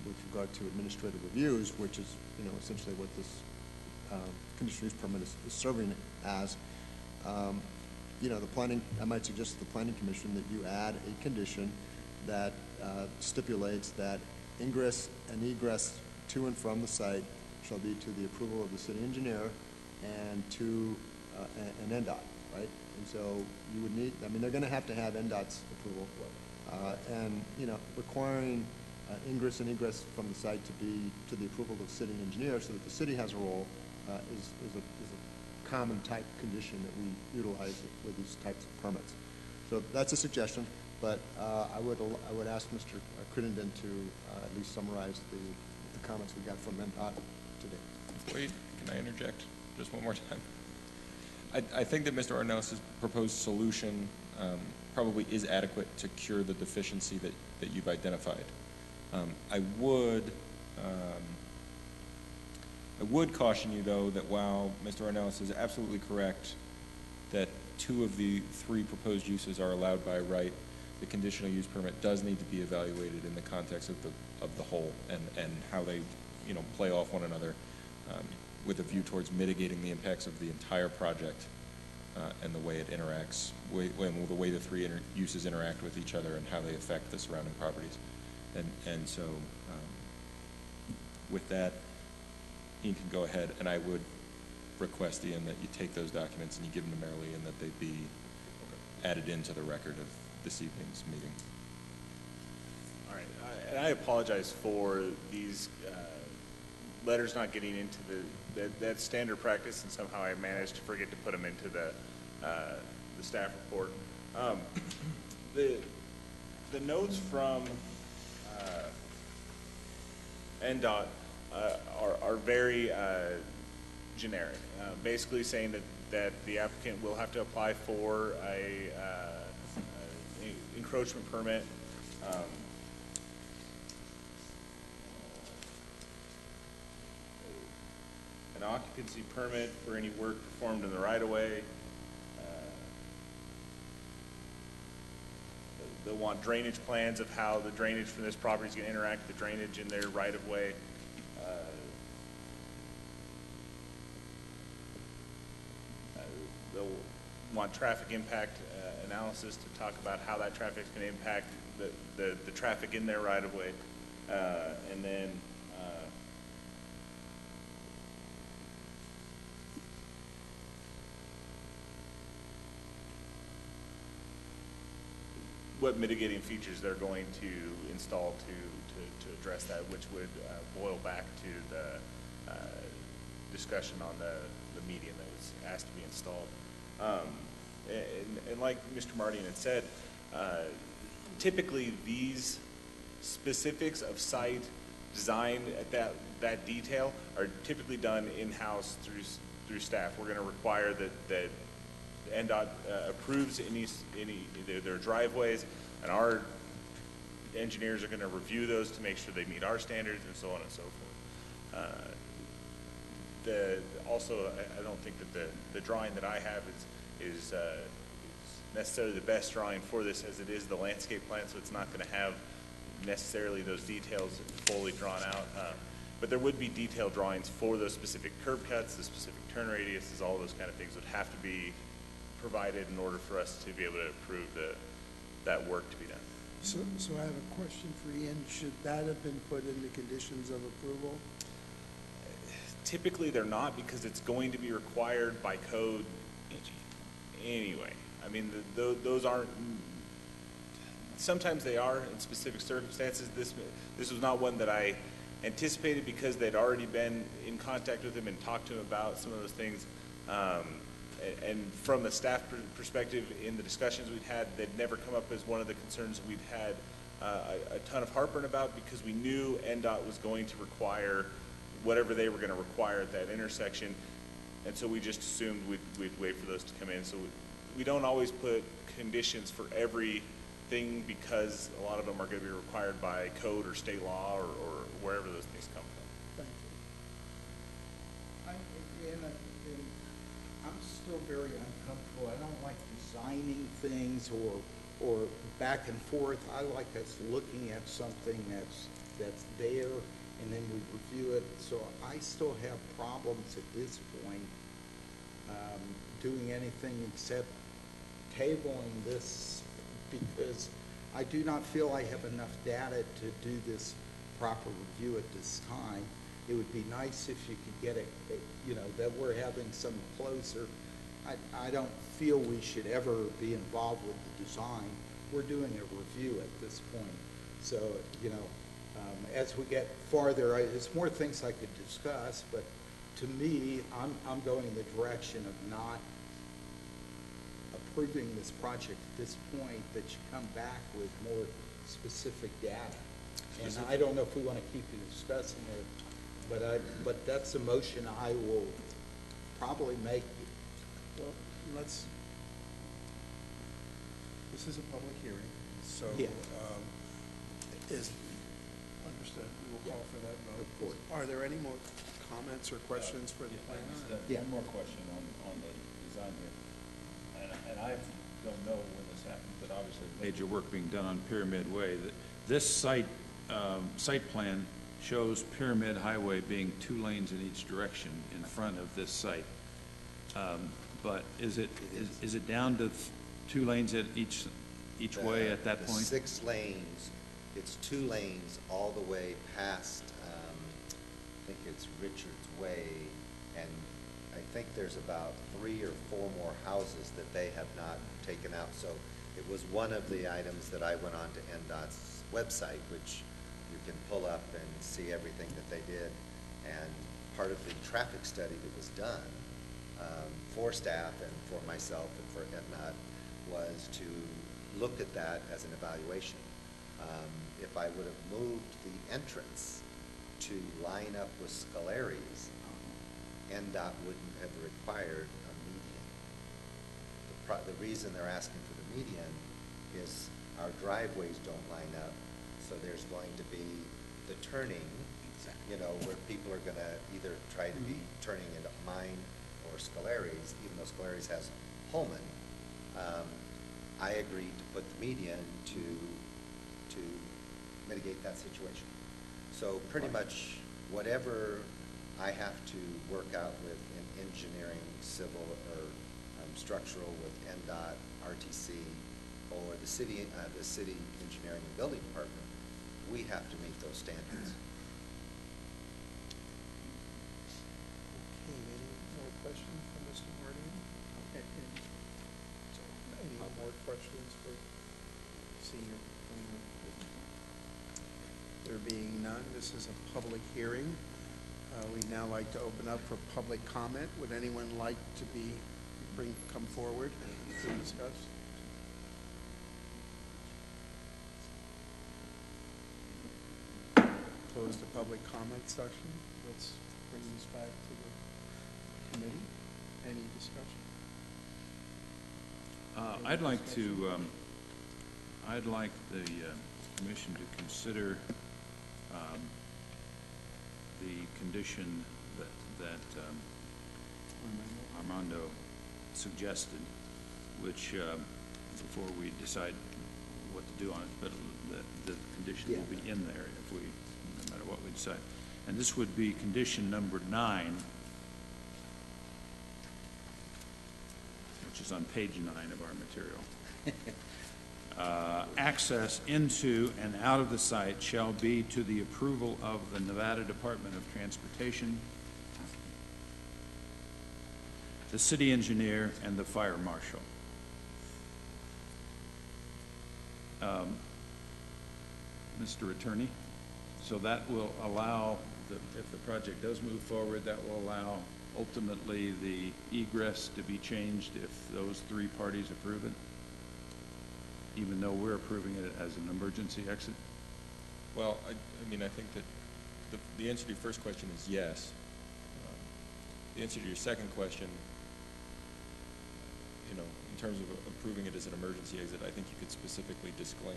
Speaker 4: with regard to administrative reviews, which is, essentially what this conditional use permit is serving as, I might suggest to the Planning Commission that you add a condition that stipulates that ingress and egress to and from the site shall be to the approval of the city engineer and to an NDOT, right? And so you would need, they're going to have NDOT's approval, and requiring ingress and egress from the site to be to the approval of the city engineer, so that the city has a role, is a common type condition that we utilize with these types of permits. So that's a suggestion, but I would ask Mr. Crittenden to at least summarize the comments we got from NDOT today.
Speaker 1: Wait, can I interject just one more time? I think that Mr. Ornelas' proposed solution probably is adequate to cure the deficiency that you've identified. I would caution you, though, that while Mr. Ornelas is absolutely correct that 2 of the 3 proposed uses are allowed by right, the conditional use permit does need to be evaluated in the context of the whole and how they play off one another, with a view towards mitigating the impacts of the entire project and the way it interacts, the way the 3 uses interact with each other and how they affect the surrounding properties. And so with that, Ian can go ahead, and I would request, Ian, that you take those documents and you give them to Marilee and that they be added into the record of this evening's meeting.
Speaker 5: All right, and I apologize for these letters not getting into that standard practice, and somehow I managed to forget to put them into the staff report. The notes from NDOT are very generic, basically saying that the applicant will have to apply for a encroachment permit. An occupancy permit for any work performed in the right-of-way. They'll want drainage plans of how the drainage from this property is going to interact with the drainage in their right-of-way. They'll want traffic impact analysis to talk about how that traffic is going to impact the traffic in their right-of-way. And then what mitigating features they're going to install to address that, which would boil back to the discussion on the median that was asked to be installed. And like Mr. Martin had said, typically these specifics of site design at that detail are typically done in-house through staff. We're going to require that NDOT approves their driveways, and our engineers are going to review those to make sure they meet our standards and so on and so forth. Also, I don't think that the drawing that I have is necessarily the best drawing for this, as it is the landscape plan, so it's not going to have necessarily those details fully drawn out. But there would be detailed drawings for those specific curb cuts, the specific turn radiuses, all those kind of things would have to be provided in order for us to be able to approve that work to be done.
Speaker 9: So I have a question for Ian. Should that have been put in the conditions of approval?
Speaker 5: Typically they're not, because it's going to be required by code anyway. I mean, those aren't sometimes they are in specific circumstances. This was not one that I anticipated because they'd already been in contact with him and talked to him about some of those things. And from a staff perspective, in the discussions we'd had, they'd never come up as one of the concerns we'd had a ton of heartburn about, because we knew NDOT was going to require whatever they were going to require at that intersection. And so we just assumed we'd wait for those to come in. So we don't always put conditions for everything, because a lot of them are going to be required by code or state law or wherever those things come from.
Speaker 8: Thank you. I'm still very uncomfortable. I don't like designing things or back and forth. I like us looking at something that's there, and then we review it. So I still have problems at this point doing anything except tabling this, because I do not feel I have enough data to do this proper review at this time. It would be nice if you could get it, that we're having some closer. I don't feel we should ever be involved with the design. We're doing a review at this point. So, as we get farther, there's more things I could discuss, but to me, I'm going in the direction of not approving this project at this point, that you come back with more specific data. And I don't know if we want to keep discussing it, but that's a motion I will probably make.
Speaker 2: Well, this is a public hearing, so,
Speaker 8: Yeah.
Speaker 2: understood, we will call for that vote.
Speaker 8: Of course.
Speaker 2: Are there any more comments or questions for the planner?
Speaker 8: Yeah.
Speaker 7: One more question on the design here. And I don't know when this happened, but obviously major work being done on Pyramid Way. This site plan shows Pyramid Highway being 2 lanes in each direction in front of this site. But is it down to 2 lanes at each way at that point?
Speaker 10: The 6 lanes, it's 2 lanes all the way past, I think it's Richards Way, and I think there's about 3 or 4 more houses that they have not taken out. So it was one of the items that I went on to NDOT's website, which you can pull up and see everything that they did. And part of the traffic study that was done for staff and for myself and for NDOT was to look at that as an evaluation. If I would have moved the entrance to line up with Scolari's, NDOT wouldn't have required a median. The reason they're asking for the median is our driveways don't line up, so there's going to be the turning, where people are going to either try to be turning into mine or Scolari's, even though Scolari's has Holman. I agreed to put the median to mitigate that situation. So pretty much whatever I have to work out with in engineering, civil, or structural with NDOT, RTC, or the city engineering and building department, we have to meet those standards.
Speaker 2: Okay, any more questions for Mr. Martin? Okay. Any more questions for senior planner? There being none, this is a public hearing. We'd now like to open up for public comment. Would anyone like to come forward to discuss? Close the public comment section. Let's bring this back to the committee. Any discussion?
Speaker 7: I'd like the commission to consider the condition that Armando suggested, which, before we decide what to do on it, but the condition will be in there no matter what we decide. And this would be condition number 9, which is on page 9 of our material. Access into and out of the site shall be to the approval of the Nevada Department of Transportation, the city engineer, and the fire marshal. Mr. Attorney. So that will allow, if the project does move forward, that will allow ultimately the egress to be changed if those three parties approve it, even though we're approving it as an emergency exit?
Speaker 1: Well, I mean, I think that the answer to your first question is yes. The answer to your second question, you know, in terms of approving it as an emergency exit, I think you could specifically disclaim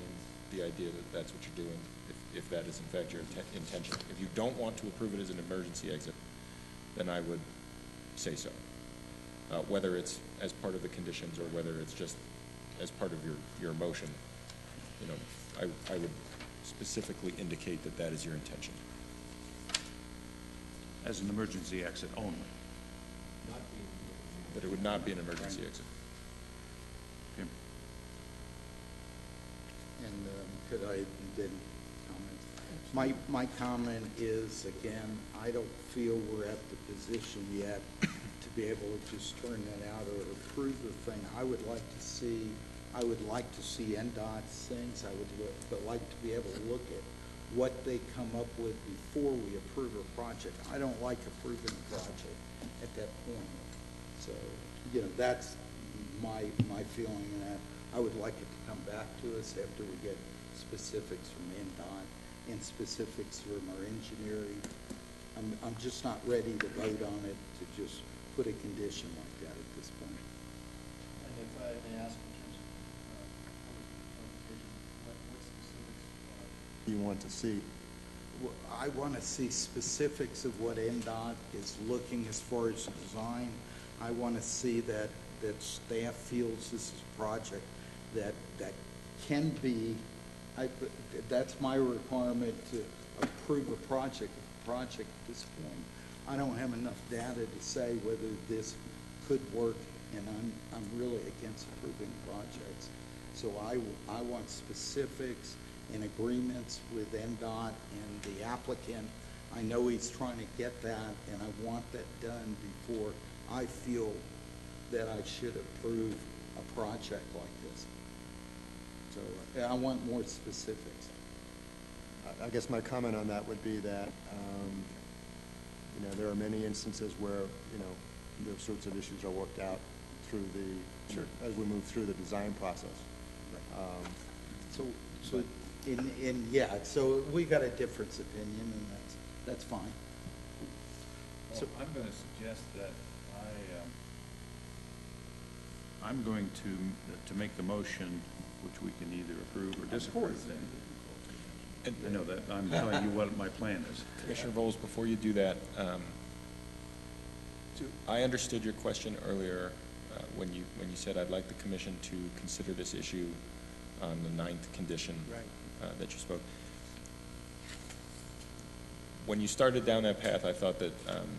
Speaker 1: the idea that that's what you're doing, if that is in fact your intention. If you don't want to approve it as an emergency exit, then I would say so. Whether it's as part of the conditions or whether it's just as part of your motion, you know, I would specifically indicate that that is your intention.
Speaker 7: As an emergency exit only?
Speaker 1: That it would not be an emergency exit.
Speaker 7: Okay.
Speaker 8: And could I then comment? My comment is, again, I don't feel we're at the position yet to be able to just turn that out or approve the thing. I would like to see NDOT's things. But like to be able to look at what they come up with before we approve a project. I don't like approving a project at that point. So, you know, that's my feeling on that. I would like it to come back to us after we get specifics from NDOT and specifics from our engineering. I'm just not ready to vote on it, to just put a condition like that at this point.
Speaker 12: And if I may ask in terms of clarification, what specifics
Speaker 4: You want to see?
Speaker 8: Well, I want to see specifics of what NDOT is looking as far as design. I want to see that staff feels this is a project that can be, that's my requirement to approve a project at this point. I don't have enough data to say whether this could work, and I'm really against approving projects. So I want specifics and agreements with NDOT and the applicant. I know he's trying to get that, and I want that done before I feel that I should approve a project like this. So I want more specifics.
Speaker 4: I guess my comment on that would be that, you know, there are many instances where, you know, those sorts of issues are worked out through as we move through the design process.
Speaker 8: So we got a difference of opinion, and that's fine.
Speaker 7: Well, so I'm going to suggest that I'm going to make the motion, which we can either approve or disapprove. And I know that I'm telling you what my plan is.
Speaker 1: Commissioner Voles, before you do that, I understood your question earlier when you said I'd like the commission to consider this issue on the 9th condition that you spoke. When you started down that path, I thought that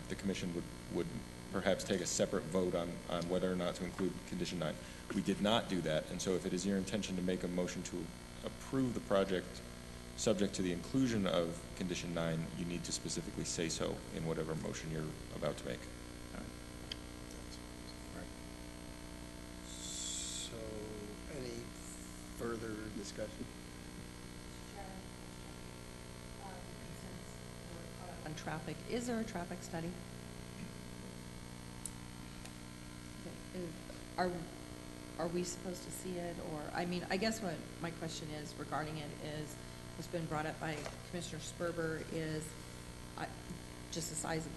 Speaker 1: the commission would perhaps take a separate vote on whether or not to include condition 9. We did not do that, and so if it is your intention to make a motion to approve the project subject to the inclusion of condition 9, you need to specifically say so in whatever motion you're about to make.
Speaker 2: So, any further discussion?
Speaker 13: On traffic, is there a traffic study? Are we supposed to see it, or, I mean, I guess what my question is regarding it is, it's been brought up by Commissioner Sperber, is just the size of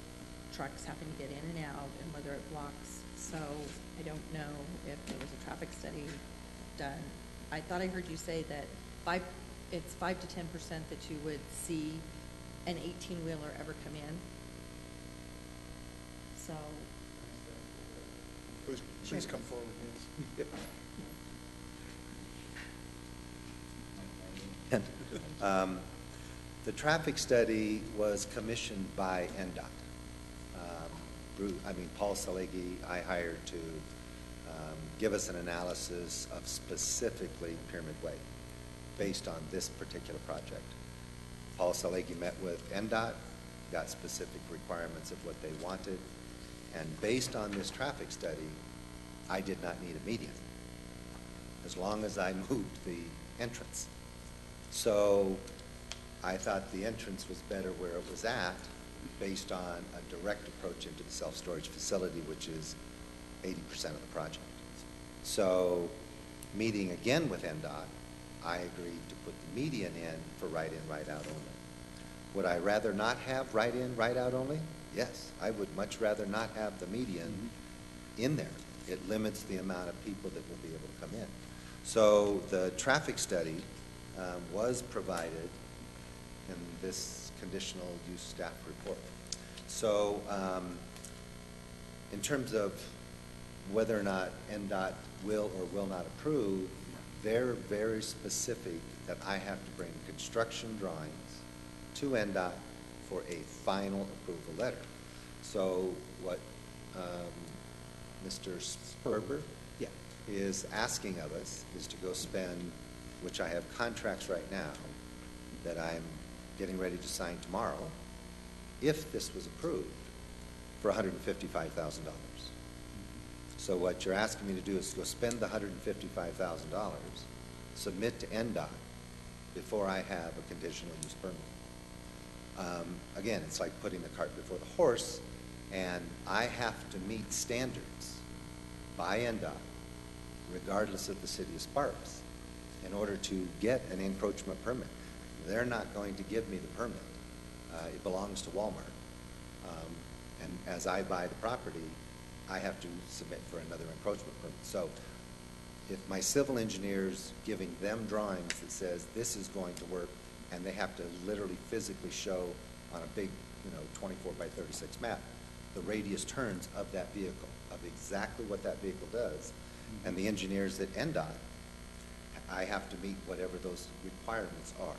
Speaker 13: trucks having to get in and out and whether it blocks. So I don't know if there was a traffic study done. I thought I heard you say that it's 5 to 10% that you would see an 18-wheeler ever come in. So.
Speaker 2: Please come forward, yes.
Speaker 10: The traffic study was commissioned by NDOT. Paul Salegi, I hired to give us an analysis of specifically Pyramid Way based on this particular project. Paul Salegi met with NDOT, got specific requirements of what they wanted, and based on this traffic study, I did not need a median, as long as I moved the entrance. So I thought the entrance was better where it was at, based on a direct approach into the self-storage facility, which is 80% of the project. So, meeting again with NDOT, I agreed to put the median in for right-in, right-out only. Would I rather not have right-in, right-out only? Yes, I would much rather not have the median in there. It limits the amount of people that will be able to come in. So the traffic study was provided in this conditional use staff report. So in terms of whether or not NDOT will or will not approve, they're very specific that I have to bring construction drawings to NDOT for a final approval letter. So what Mr. Sperber is asking of us is to go spend, which I have contracts right now that I'm getting ready to sign tomorrow, if this was approved, for $155,000. So what you're asking me to do is go spend the $155,000, submit to NDOT before I have a conditional use permit. Again, it's like putting the cart before the horse, and I have to meet standards by NDOT, regardless of the city of Sparks, in order to get an encroachment permit. They're not going to give me the permit. It belongs to Walmart. And as I buy the property, I have to submit for another encroachment permit. So if my civil engineer's giving them drawings that says this is going to work, and they have to literally physically show on a big, 24 by 36 map, the radius turns of that vehicle, of exactly what that vehicle does, and the engineers at NDOT, I have to meet whatever those requirements are.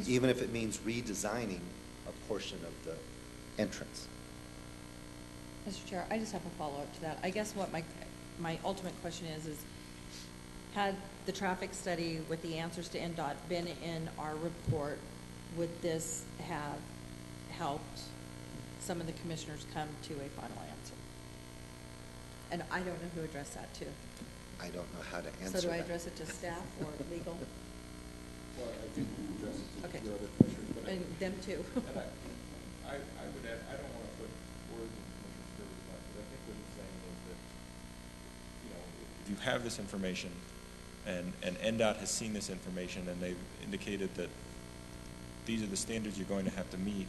Speaker 10: Even if it means redesigning a portion of the entrance.
Speaker 13: Mr. Chair, I just have a follow-up to that. I guess what my ultimate question is had the traffic study with the answers to NDOT been in our report, would this have helped some of the commissioners come to a final answer? And I don't know who addressed that to.
Speaker 10: I don't know how to answer that.
Speaker 13: So do I address it to staff or legal?
Speaker 1: Well, I think you address it to
Speaker 13: Okay.
Speaker 1: the other commissioners, but
Speaker 13: And them too.
Speaker 1: and I would add, I don't want to put words in Commissioner Sperber's mouth, but I think what he's saying is that, if you have this information, and NDOT has seen this information, and they've indicated that these are the standards you're going to have to meet,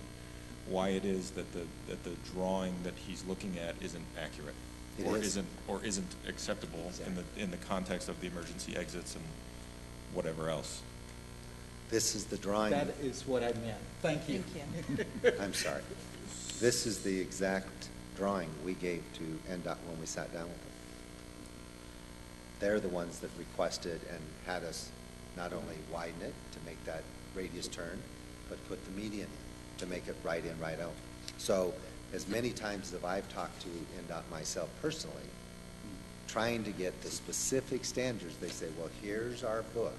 Speaker 1: why it is that the drawing that he's looking at isn't accurate.
Speaker 10: It
Speaker 1: Or
Speaker 10: is.
Speaker 1: isn't acceptable in the context of the emergency exits and whatever else.
Speaker 10: This is the drawing.
Speaker 8: That is what I meant. Thank you.
Speaker 13: Thank you.
Speaker 10: I'm sorry. This is the exact drawing we gave to NDOT when we sat down with them. They're the ones that requested and had us not only widen it to make that radius turn, but put the median in to make it right in, right out. So as many times as I've talked to NDOT myself personally, trying to get the specific standards, they say, well, here's our book,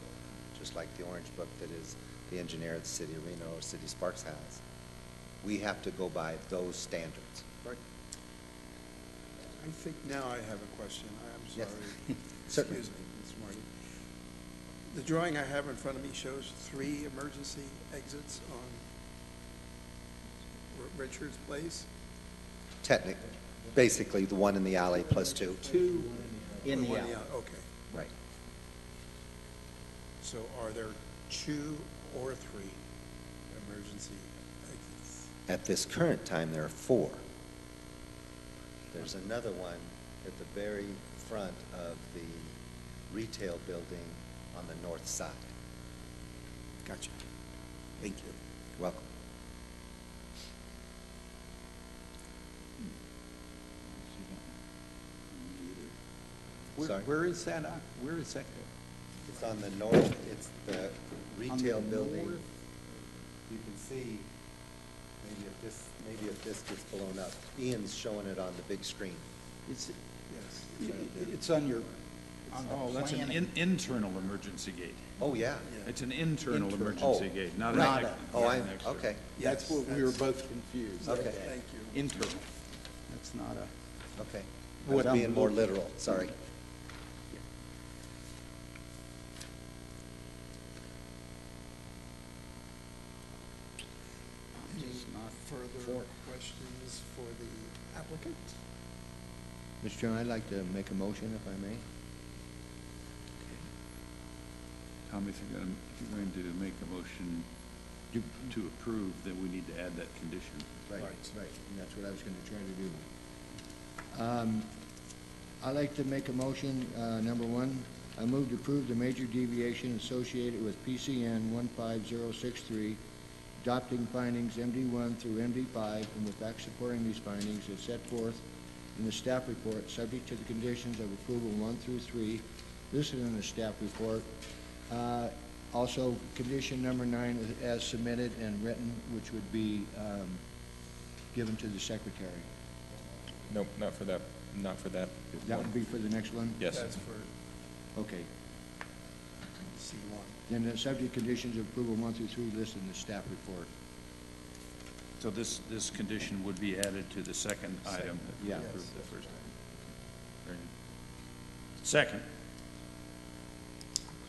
Speaker 10: just like the orange book that is the engineer at the City of Reno or City of Sparks has. We have to go by those standards.
Speaker 2: Right. I think now I have a question. I'm
Speaker 10: Yes.
Speaker 2: sorry.
Speaker 10: Certainly.
Speaker 2: Excuse me, Ms. Marty. The drawing I have in front of me shows 3 emergency exits on Richards Place.
Speaker 10: Basically, the one in the alley plus 2.
Speaker 8: Two in the
Speaker 2: one
Speaker 8: alley.
Speaker 2: Okay.
Speaker 10: Right.
Speaker 2: So are there 2 or 3 emergency exits?
Speaker 10: At this current time, there are 4. There's another one at the very front of the retail building on the north side.
Speaker 2: Gotcha. Thank you.
Speaker 10: You're welcome. Sorry?
Speaker 8: Where is that? Where is that?
Speaker 10: It's on the north, it's the retail
Speaker 8: the
Speaker 10: building.
Speaker 8: north?
Speaker 10: You can see, maybe if this gets blown up, Ian's showing it on the big screen.
Speaker 8: It's,
Speaker 2: Yes.
Speaker 8: it's on your, on
Speaker 7: Oh,
Speaker 8: the
Speaker 7: that's an
Speaker 8: planning.
Speaker 7: internal emergency gate.
Speaker 10: Oh, yeah.
Speaker 7: It's an internal
Speaker 8: Internal.
Speaker 7: emergency
Speaker 10: Oh,
Speaker 7: gate, not
Speaker 10: right.
Speaker 7: an.
Speaker 10: Oh,
Speaker 7: an extra.
Speaker 10: okay,
Speaker 8: That's what we were both confused.
Speaker 10: Okay.
Speaker 2: Thank you.
Speaker 8: Internal. That's not a,
Speaker 10: okay. I
Speaker 8: What
Speaker 10: was
Speaker 8: I'm
Speaker 10: being more
Speaker 8: looking-
Speaker 10: literal, sorry.
Speaker 9: Further questions for the applicant?
Speaker 11: Mr. Chairman, I'd like to make a motion, if I may.
Speaker 7: Tom, if you're going to make a motion to approve, then we need to add that condition.
Speaker 11: Right, and that's what I was gonna try to do. I'd like to make a motion, number one, I move to approve the major deviation associated with PCN 15063, adopting findings MD1 through MD5, and with facts supporting these findings as set forth in the staff report, subject to the conditions of approval 1 through 3 listed in the staff report. Also, condition number 9 as submitted and written, which would be given to the secretary.
Speaker 1: Nope, not for that, not for that.
Speaker 11: That
Speaker 1: one.
Speaker 11: would be for the next one?
Speaker 1: Yes.
Speaker 9: That's for
Speaker 11: Okay.
Speaker 9: C1.
Speaker 11: Then the subject conditions of approval 1 through 3 listed in the staff report.
Speaker 7: So this condition would be added to the second item that we
Speaker 11: Yeah.
Speaker 7: approved the first item. Very good. Second.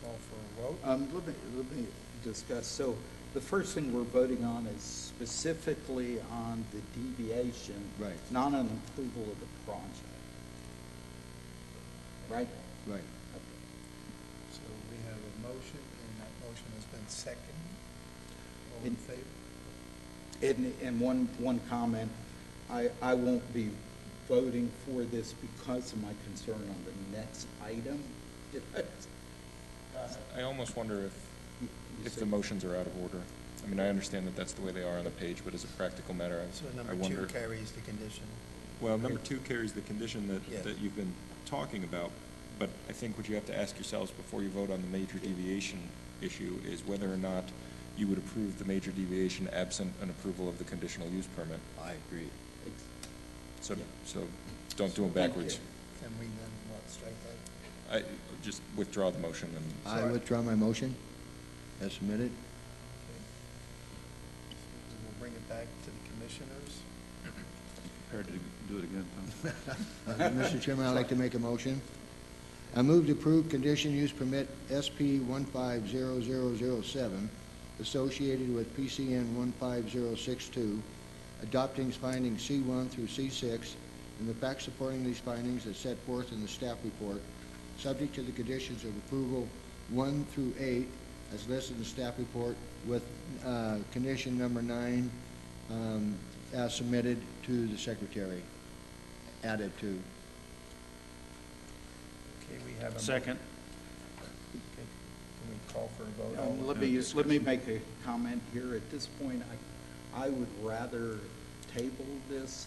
Speaker 9: Call for a vote.
Speaker 8: Let me discuss. So the first thing we're voting on is specifically on the deviation.
Speaker 11: Right.
Speaker 8: Not on approval of the project. Right?
Speaker 11: Right.
Speaker 9: So we have a motion, and that motion has been seconded. All in
Speaker 8: In-
Speaker 9: favor?
Speaker 8: And one comment, I won't be voting for this because of my concern on the next item.
Speaker 1: I almost wonder
Speaker 8: You
Speaker 1: if
Speaker 8: see-
Speaker 1: the motions are out of order. I mean, I understand that that's the way they are on the page, but as a practical matter,
Speaker 2: So
Speaker 1: I
Speaker 2: number 2
Speaker 1: wonder.
Speaker 2: carries the condition.
Speaker 1: Well, number 2 carries the condition
Speaker 2: Yes.
Speaker 1: that you've been talking about, but I think what you have to ask yourselves before you vote on the major deviation issue is whether or not you would approve the major deviation absent an approval of the conditional use permit.
Speaker 6: I agree.
Speaker 1: So don't do them
Speaker 8: Thank
Speaker 1: backwards.
Speaker 8: you.
Speaker 9: Can we then, strike that?
Speaker 1: Just withdraw the motion and.
Speaker 11: I withdraw my motion as submitted.
Speaker 9: Okay. So we'll bring it back to the commissioners.
Speaker 7: Prepared to do it again, Tom?
Speaker 11: Mr. Chairman, I'd like to make a motion. I move to approve condition use permit SP 150007 associated with PCN 15062, adopting findings C1 through C6, and the facts supporting these findings as set forth in the staff report, subject to the conditions of approval 1 through 8 as listed in the staff report, with condition number 9 as submitted to the secretary, added to.
Speaker 9: Okay, we have a.
Speaker 7: Second.
Speaker 9: Okay, can we call for a vote? All-
Speaker 8: Let me make a comment here. At this point, I would rather table this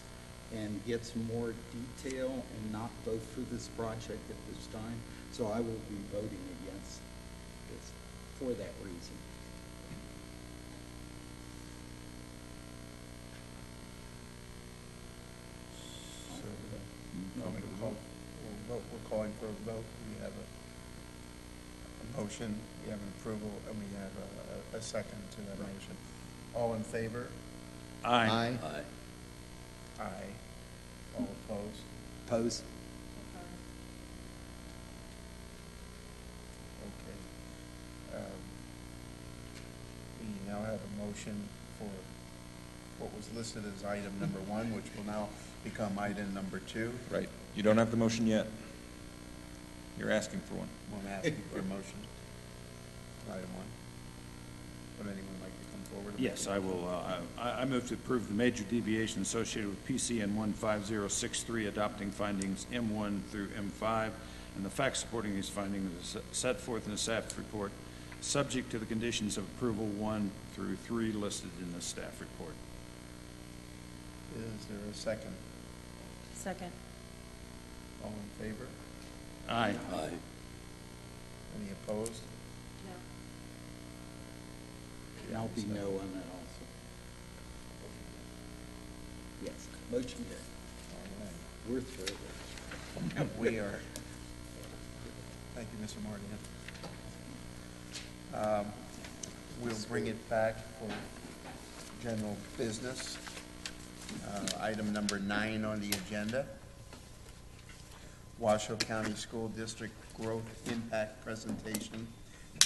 Speaker 8: and get some more detail and not vote for this project at this time. So I will be voting against this for that reason.
Speaker 9: So, we're calling for a vote. We have a motion, we have an approval, and we have a second to that motion. All in favor?
Speaker 7: Aye.
Speaker 2: Aye.
Speaker 9: Aye. All opposed?
Speaker 6: Oppose?
Speaker 9: Okay. We now have a motion for what was listed as item number 1, which will now become item number 2.
Speaker 1: Right. You don't have the motion yet. You're asking for one.
Speaker 2: Well, I'm asking for a motion. Item 1. Would anyone like to come forward? and
Speaker 7: Yes,
Speaker 2: make a
Speaker 7: I will. I move to approve the major deviation associated with PCN 15063, adopting findings M1 through M5, and the facts supporting these findings is set forth in the staff report, subject to the conditions of approval 1 through 3 listed in the staff report.
Speaker 9: Is there a second?
Speaker 13: Second.
Speaker 9: All in favor?
Speaker 7: Aye.
Speaker 6: Aye.
Speaker 9: Any opposed?
Speaker 13: No.
Speaker 8: And I'll be no on that also. Yes, motion carried.
Speaker 9: All right.
Speaker 8: We're through.
Speaker 2: We are.
Speaker 9: Thank you, Mr. Martin. We'll bring it back for general business.
Speaker 2: Item number 9 on the agenda. Washoe County School District Growth Impact Presentation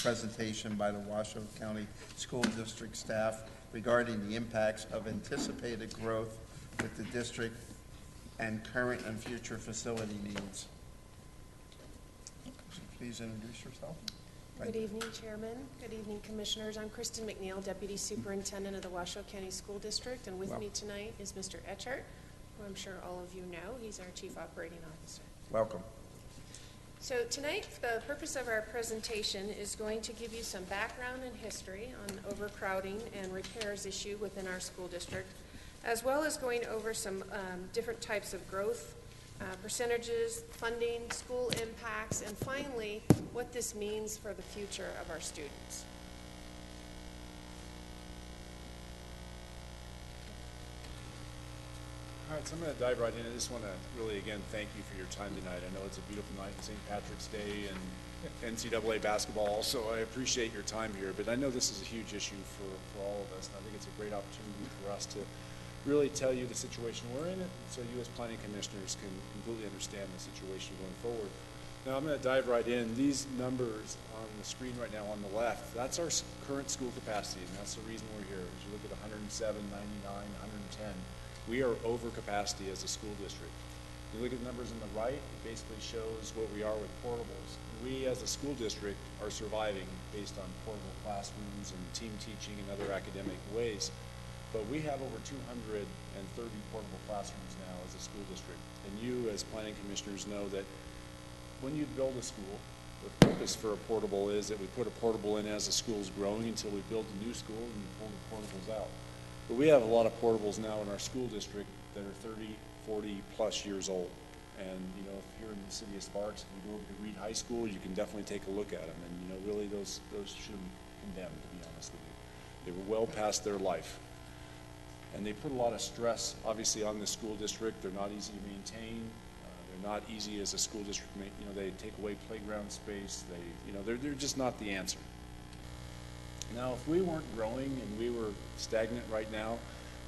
Speaker 2: presentation by the Washoe County School District staff regarding the impacts of anticipated growth with the district and current and future facility needs. Please introduce yourself.
Speaker 14: Good evening, Chairman. Good evening, Commissioners. I'm Kristen McNeil, Deputy Superintendent of the Washoe County School District, and with me tonight is Mr. Etchart, who I'm sure all of you know. He's our Chief Operating Officer.
Speaker 2: Welcome.
Speaker 14: So tonight, the purpose of our presentation is going to give you some background and history on overcrowding and repairs issue within our school district, as well as going over some different types of growth, percentages, funding, school impacts, and finally, what this means for the future of our students.
Speaker 12: All right, so I'm going to dive right in. I just want to really, again, thank you for your time tonight. I know it's a beautiful night, St. Patrick's Day and NCAA basketball, so I appreciate your time here. But I know this is a huge issue for all of us, and I think it's a great opportunity for us to really tell you the situation we're in, so you as planning commissioners can completely understand the situation going forward. Now I'm going to dive right in. These numbers on the screen right now on the left, that's our current school capacity, and that's the reason we're here. As you look at 107, 99, 110, we are over capacity as a school district. If you look at the numbers on the right, it basically shows what we are with portables. We as a school district are surviving based on portable classrooms and team teaching and other academic ways. But we have over 230 portable classrooms now as a school district. And you as planning commissioners know that when you build a school, the purpose for a portable is that we put a portable in as the school's growing until we build a new school and we pull the portables out. But we have a lot of portables now in our school district that are 30, 40 plus years old. And you know, if you're in the city of Sparks, if you go over to Reed High School, you can definitely take a look at them. And you know, really those shouldn't be condemned, to be honest with you. They were well past their life. And they put a lot of stress, obviously, on the school district. They're not easy to maintain. They're not easy as a school district. You know, they take away playground space. They're just not the answer. Now, if we weren't growing and we were stagnant right now,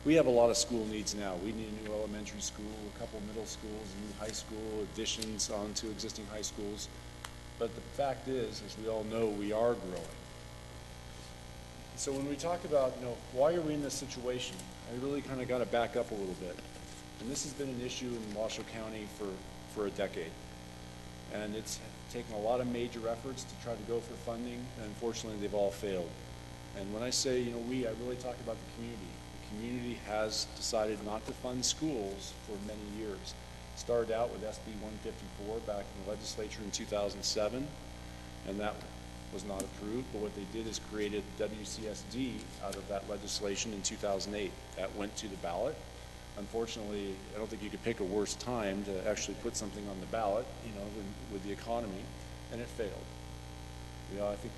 Speaker 12: we have a lot of school needs now. We need a new elementary school, a couple middle schools, a new high school, additions onto existing high schools. But the fact is, as we all know, we are growing. So when we talk about, you know, why are we in this situation, I really kind of got to back up a little bit. And this has been an issue in Washoe County for a decade. And it's taken a lot of major efforts to try to go for funding, and unfortunately they've all failed. And when I say, you know, I really talk about the community. The community has decided not to fund schools for many years. It started out with SB 154 back in the legislature in 2007, and that was not approved, but what they did is created WCSD out of that legislation in 2008. That went to the ballot. Unfortunately, I don't think you could pick a worse time to actually put something on the ballot, you know, with the economy, and it failed. I think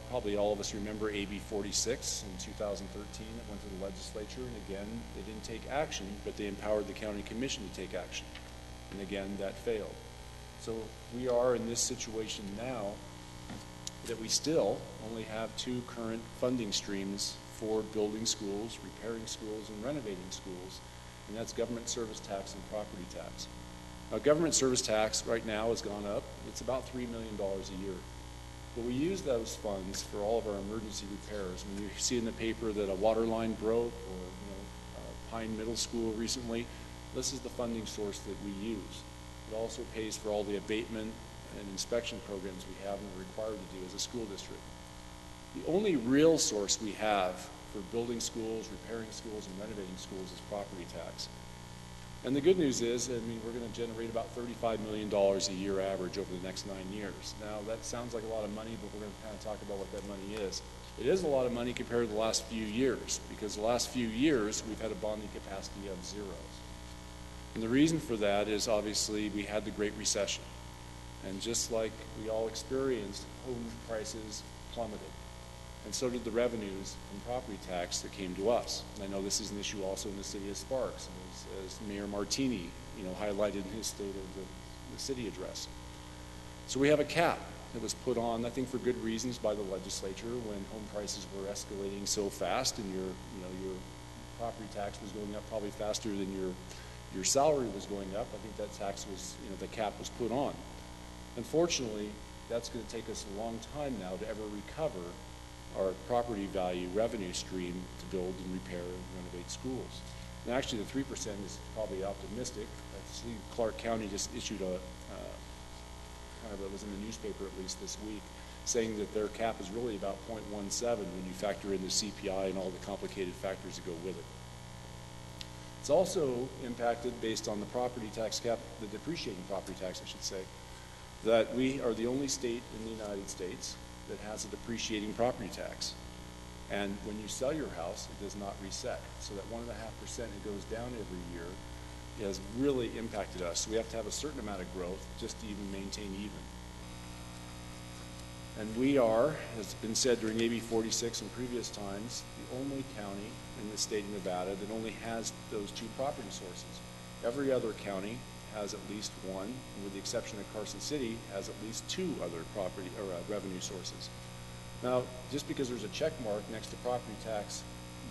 Speaker 12: probably all of us remember AB 46 in 2013 that went to the legislature, and again, they didn't take action, but they empowered the county commission to take action. And again, that failed. So we are in this situation now that we still only have 2 current funding streams for building schools, repairing schools, and renovating schools, and that's government service tax and property tax. Now, government service tax right now has gone up. It's about $3 million a year. But we use those funds for all of our emergency repairs. When you see in the paper that a water line broke, or Pine Middle School recently, this is the funding source that we use. It also pays for all the abatement and inspection programs we have and are required to do as a school district. The only real source we have for building schools, repairing schools, and renovating schools is property tax. And the good news is, I mean, we're going to generate about $35 million a year average over the next 9 years. Now, that sounds like a lot of money, but we're going to kind of talk about what that money is. It is a lot of money compared to the last few years, because the last few years, we've had a bonding capacity of zeros. And the reason for that is, obviously, we had the Great Recession. And just like we all experienced, home prices plummeted. And so did the revenues from property tax that came to us. And I know this is an issue also in the city of Sparks, as Mayor Martini, highlighted in his State of the City address. So we have a cap that was put on, I think for good reasons, by the legislature when home prices were escalating so fast, and your property tax was going up probably faster than your salary was going up. I think that tax was, the cap was put on. Unfortunately, that's going to take us a long time now to ever recover our property value revenue stream to build and repair and renovate schools. And actually, the 3% is probably optimistic. I see Clark County just issued a it was in the newspaper at least this week, saying that their cap is really about 0.17 when you factor in the CPI and all the complicated factors that go with it. It's also impacted based on the property tax cap, the depreciating property tax, I should say, that we are the only state in the United States that has a depreciating property tax. And when you sell your house, it does not reset. So that 1.5% it goes down every year has really impacted us. So we have to have a certain amount of growth just to even maintain even. And we are, as been said during AB 46 and previous times, the only county in the state of Nevada that only has those two property sources. Every other county has at least one, and with the exception of Carson City, has at least two other property or revenue sources. Now, just because there's a check mark next to property tax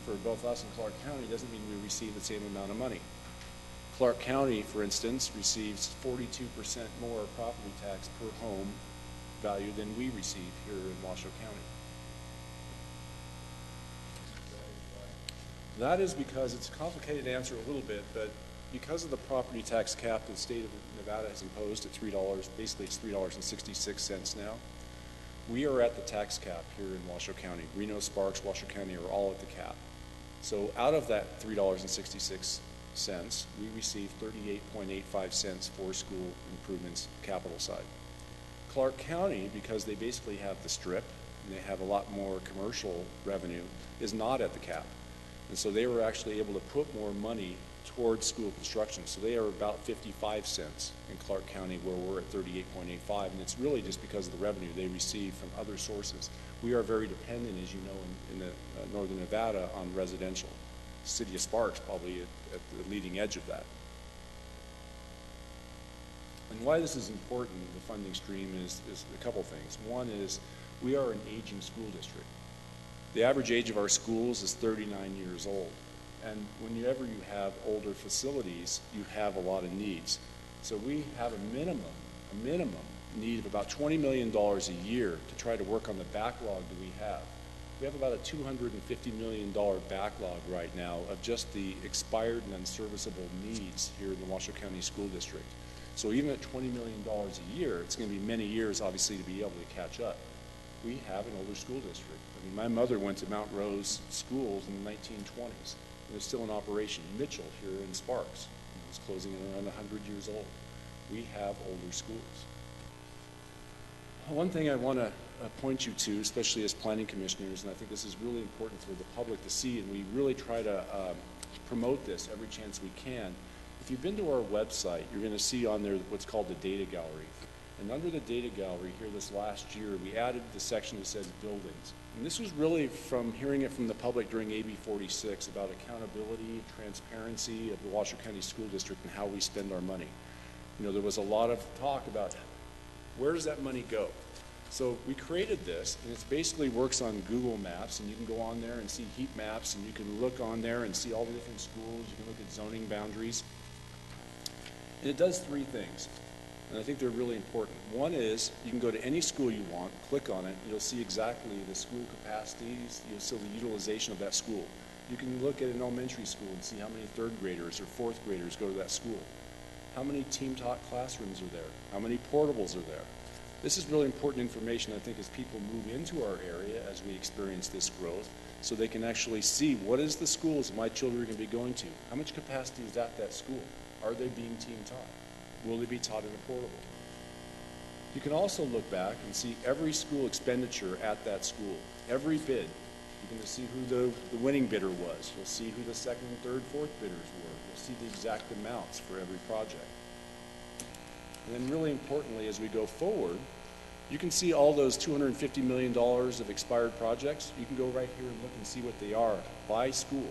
Speaker 12: for both us and Clark County doesn't mean we receive the same amount of money. Clark County, for instance, receives 42% more property tax per home value than we receive here in Washoe County. That is because it's a complicated answer a little bit, but because of the property tax cap that the state of Nevada has imposed at $3, basically it's $3.66 now, we are at the tax cap here in Washoe County. Reno, Sparks, Washoe County are all at the cap. So out of that $3.66, we receive 38.85 cents for school improvements capital side. Clark County, because they basically have the strip and they have a lot more commercial revenue, is not at the cap. And so they were actually able to put more money towards school construction. So they are about 55 cents in Clark County, where we're at 38.85, and it's really just because of the revenue they receive from other sources. We are very dependent, as you know, in the northern Nevada on residential. City of Sparks probably at the leading edge of that. And why this is important, the funding stream, is a couple things. One is we are an aging school district. The average age of our schools is 39 years old. And whenever you have older facilities, you have a lot of needs. So we have a minimum need of about $20 million a year to try to work on the backlog that we have. We have about a $250 million backlog right now of just the expired and unserviceable needs here in the Washoe County School District. So even at $20 million a year, it's going to be many years, obviously, to be able to catch up. We have an older school district. I mean, my mother went to Mount Rose schools in the 1920s. They're still in operation. Mitchell here in Sparks is closing in around 100 years old. We have older schools. One thing I want to point you to, especially as planning commissioners, and I think this is really important for the public to see, and we really try to promote this every chance we can. If you've been to our website, you're going to see on there what's called the data gallery. And under the data gallery here this last year, we added the section that says buildings. And this was really from hearing it from the public during AB 46 about accountability, transparency of the Washoe County School District and how we spend our money. You know, there was a lot of talk about where does that money go? So we created this, and it basically works on Google Maps, and you can go on there and see heat maps, and you can look on there and see all the different schools. You can look at zoning boundaries. And it does three things. And I think they're really important. One is you can go to any school you want, click on it, you'll see exactly the school capacities, you'll see the utilization of that school. You can look at an elementary school and see how many third graders or fourth graders go to that school. How many team-taught classrooms are there? How many portables are there? This is really important information, I think, as people move into our area as we experience this growth, so they can actually see what is the schools my children are going to be going to. How much capacity is at that school? Are they being team-taught? Will they be taught in a portable? You can also look back and see every school expenditure at that school, every bid. You can see who the winning bidder was. You'll see who the second, third, fourth bidders were. You'll see the exact amounts for every project. And then really importantly, as we go forward, you can see all those $250 million of expired projects. You can go right here and look and see what they are by school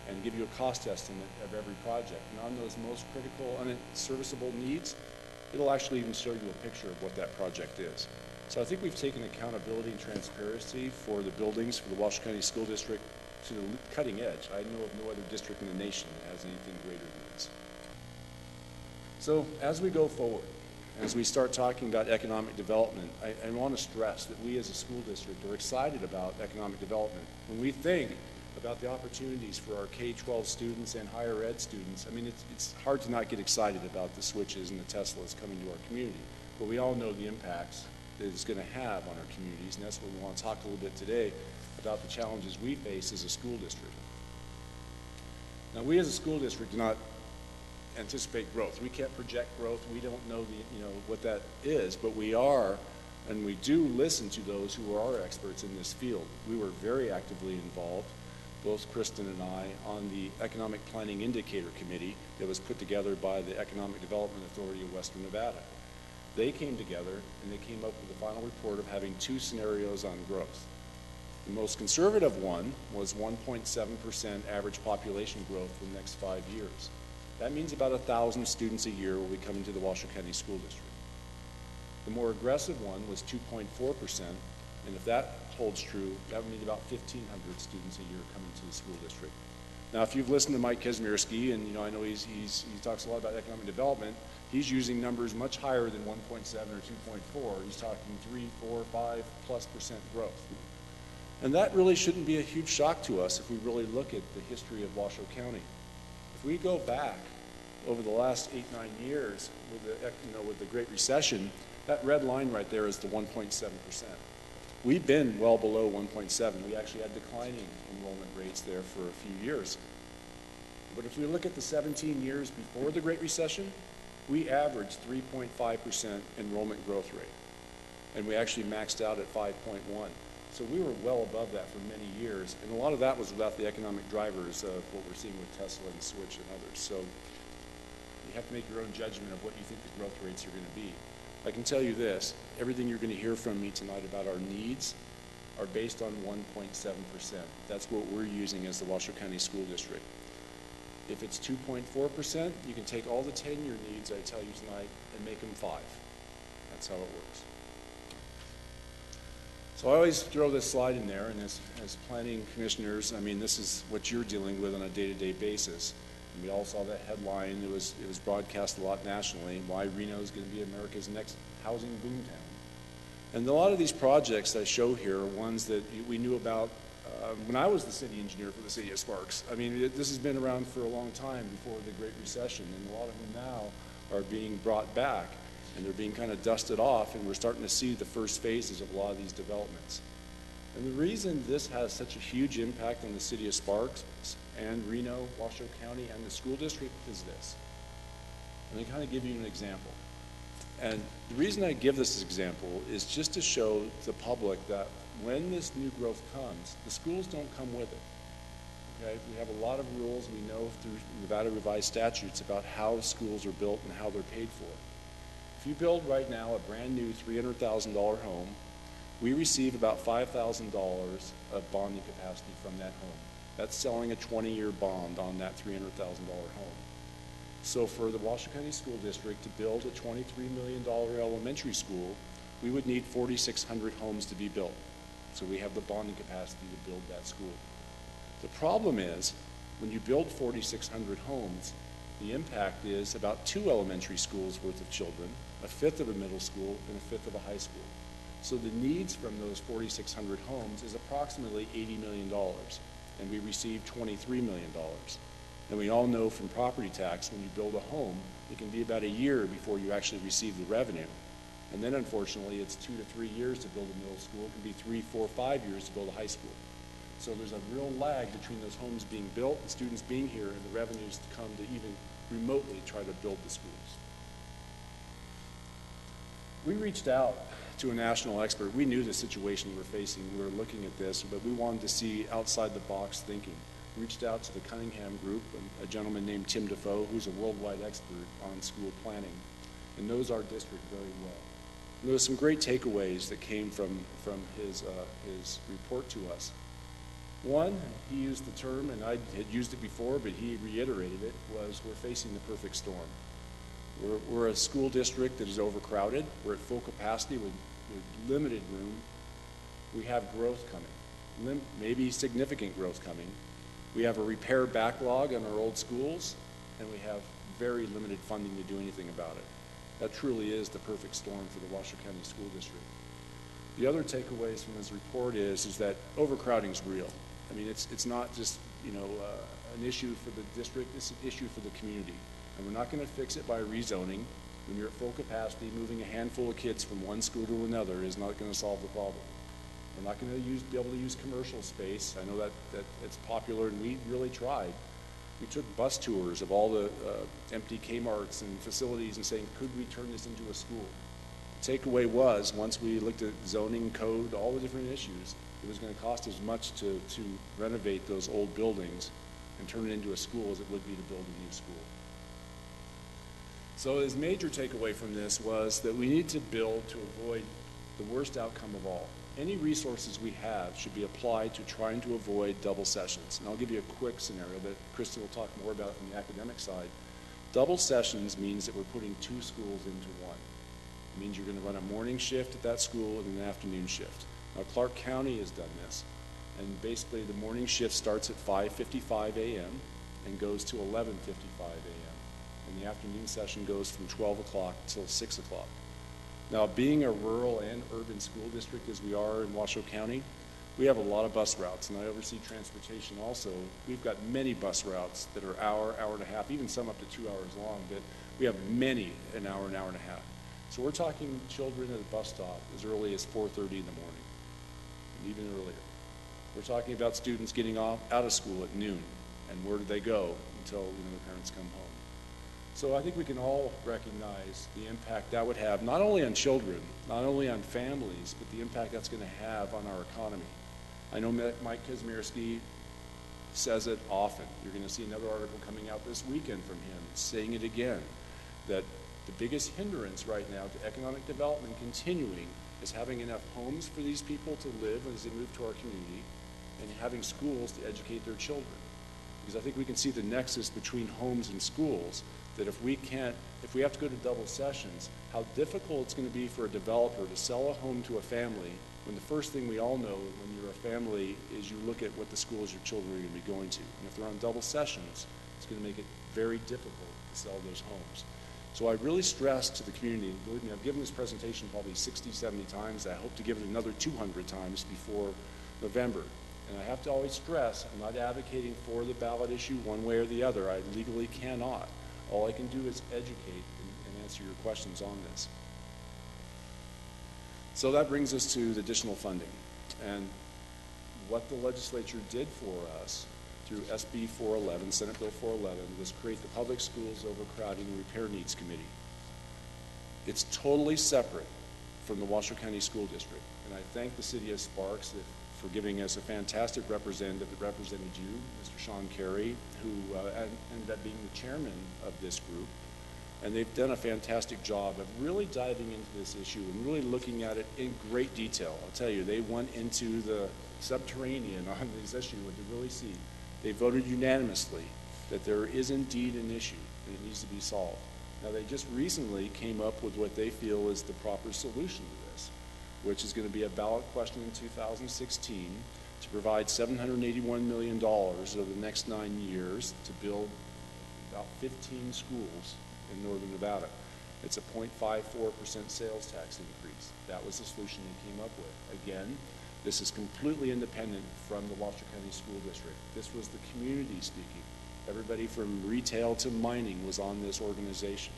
Speaker 12: and give you a cost estimate of every project. And on those most critical, unserviceable needs, it'll actually even show you a picture of what that project is. So I think we've taken accountability and transparency for the buildings for the Washoe County School District to the cutting edge. I know of no other district in the nation that has anything greater than this. So as we go forward, as we start talking about economic development, I want to stress that we as a school district are excited about economic development. When we think about the opportunities for our K-12 students and higher ed students, I mean, it's hard to not get excited about the switches and the Teslas coming to our community. But we all know the impacts that it's going to have on our communities, and that's what we want to talk a little bit today about the challenges we face as a school district. Now, we as a school district do not anticipate growth. We can't project growth. We don't know what that is, but we are, and we do listen to those who are our experts in this field. We were very actively involved, both Kristen and I, on the Economic Planning Indicator Committee that was put together by the Economic Development Authority of Western Nevada. They came together and they came up with a final report of having 2 scenarios on growth. The most conservative one was 1.7% average population growth for the next 5 years. That means about 1,000 students a year will be coming to the Washoe County School District. The more aggressive one was 2.4%, and if that holds true, that would mean about 1,500 students a year coming to the school district. Now, if you've listened to Mike Kazmierski, and I know he talks a lot about economic development, he's using numbers much higher than 1.7 or 2.4. He's talking 3, 4, 5+% growth. And that really shouldn't be a huge shock to us if we really look at the history of Washoe County. If we go back over the last 8, 9 years with the Great Recession, that red line right there is the 1.7%. We've been well below 1.7. We actually had declining enrollment rates there for a few years. But if we look at the 17 years before the Great Recession, we averaged 3.5% enrollment growth rate. And we actually maxed out at 5.1. So we were well above that for many years. And a lot of that was without the economic drivers of what we're seeing with Tesla and Switch and others. So you have to make your own judgment of what you think the growth rates are going to be. I can tell you this, everything you're going to hear from me tonight about our needs are based on 1.7%. That's what we're using as the Washoe County School District. If it's 2.4%, you can take all the 10-year needs I tell you tonight and make them 5. That's how it works. So I always throw this slide in there, and as planning commissioners, I mean, this is what you're dealing with on a day-to-day basis. And we all saw that headline. It was broadcast a lot nationally, why Reno is going to be America's next housing boomtown. And a lot of these projects I show here are ones that we knew about when I was the city engineer for the city of Sparks. I mean, this has been around for a long time before the Great Recession, and a lot of them now are being brought back, and they're being kind of dusted off, and we're starting to see the first phases of a lot of these developments. And the reason this has such a huge impact on the city of Sparks and Reno, Washoe County, and the school district is this. Let me kind of give you an example. And the reason I give this example is just to show the public that when this new growth comes, the schools don't come with it. Okay? We have a lot of rules we know through Nevada revised statutes about how schools are built and how they're paid for. If you build right now a brand new $300,000 home, we receive about $5,000 of bonding capacity from that home. That's selling a 20-year bond on that $300,000 home. So for the Washoe County School District to build a $23 million elementary school, we would need 4,600 homes to be built. So we have the bonding capacity to build that school. The problem is, when you build 4,600 homes, the impact is about 2 elementary schools worth of children, a fifth of a middle school, and a fifth of a high school. So the needs from those 4,600 homes is approximately $80 million, and we receive $23 million. And we all know from property tax, when you build a home, it can be about a year before you actually receive the revenue. And then, unfortunately, it's 2 to 3 years to build a middle school. It can be 3, 4, 5 years to build a high school. So there's a real lag between those homes being built, the students being here, and the revenues to come to even remotely try to build the schools. We reached out to a national expert. We knew the situation we were facing. We were looking at this, but we wanted to see outside the box thinking. We reached out to the Cunningham Group, a gentleman named Tim Defoe, who's a worldwide expert on school planning, and knows our district very well. And there were some great takeaways that came from his report to us. One, he used the term, and I had used it before, but he reiterated it, was we're facing the perfect storm. We're a school district that is overcrowded. We're at full capacity with limited room. We have growth coming, maybe significant growth coming. We have a repair backlog on our old schools, and we have very limited funding to do anything about it. That truly is the perfect storm for the Washoe County School District. The other takeaways from this report is that overcrowding is real. I mean, it's not just, an issue for the district, it's an issue for the community. And we're not going to fix it by rezoning. When you're at full capacity, moving a handful of kids from one school to another is not going to solve the problem. We're not going to be able to use commercial space. I know that it's popular, and we really tried. We took bus tours of all the empty Kmarts and facilities and saying, could we turn this into a school? The takeaway was, once we looked at zoning, code, all the different issues, it was going to cost as much to renovate those old buildings and turn it into a school as it would be to build a new school. So his major takeaway from this was that we need to build to avoid the worst outcome of all. Any resources we have should be applied to trying to avoid double sessions. And I'll give you a quick scenario that Kristen will talk more about on the academic side. Double sessions means that we're putting two schools into one. It means you're going to run a morning shift at that school and an afternoon shift. Now, Clark County has done this, and basically the morning shift starts at 5:55 a.m. and goes to 11:55 a.m. And the afternoon session goes from 12 o'clock till 6 o'clock. Now, being a rural and urban school district as we are in Washoe County, we have a lot of bus routes, and I oversee transportation also. We've got many bus routes that are hour and a half, even some up to 2 hours long, but we have many an hour and a half. So we're talking children at a bus stop as early as 4:30 in the morning, and even earlier. We're talking about students getting out of school at noon, and where do they go until the parents come home. So I think we can all recognize the impact that would have, not only on children, not only on families, but the impact that's going to have on our economy. I know Mike Kazmierski says it often. You're going to see another article coming out this weekend from him saying it again, that the biggest hindrance right now to economic development continuing is having enough homes for these people to live as they move to our community and having schools to educate their children. Because I think we can see the nexus between homes and schools, that if we have to go to double sessions, how difficult it's going to be for a developer to sell a home to a family when the first thing we all know when you're a family is you look at what the schools your children are going to be going to. And if they're on double sessions, it's going to make it very difficult to sell those homes. So I really stress to the community, and believe me, I've given this presentation probably 60, 70 times. I hope to give it another 200 times before November. And I have to always stress, I'm not advocating for the ballot issue one way or the other. I legally cannot. All I can do is educate and answer your questions on this. So that brings us to the additional funding. And what the legislature did for us through SB 411, Senate Bill 411, was create the Public Schools Overcrowding and Repair Needs Committee. It's totally separate from the Washoe County School District. And I thank the city of Sparks for giving us a fantastic representative that represented you, Mr. Sean Carey, who ended up being the chairman of this group. And they've done a fantastic job of really diving into this issue and really looking at it in great detail. I'll tell you, they went into the subterranean on this issue and to really see. They voted unanimously that there is indeed an issue and it needs to be solved. Now, they just recently came up with what they feel is the proper solution to this, which is going to be a ballot question in 2016 to provide $781 million over the next 9 years to build about 15 schools in northern Nevada. It's a 0.54% sales tax increase. That was the solution they came up with. Again, this is completely independent from the Washoe County School District. This was the community speaking. Everybody from retail to mining was on this organization.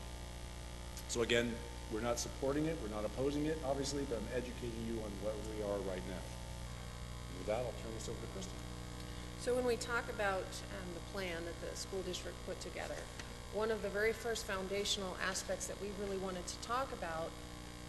Speaker 12: So again, we're not supporting it, we're not opposing it, obviously, but I'm educating you on where we are right now. And with that, I'll turn this over to Kristen.
Speaker 14: So when we talk about the plan that the school district put together, one of the very first foundational aspects that we really wanted to talk about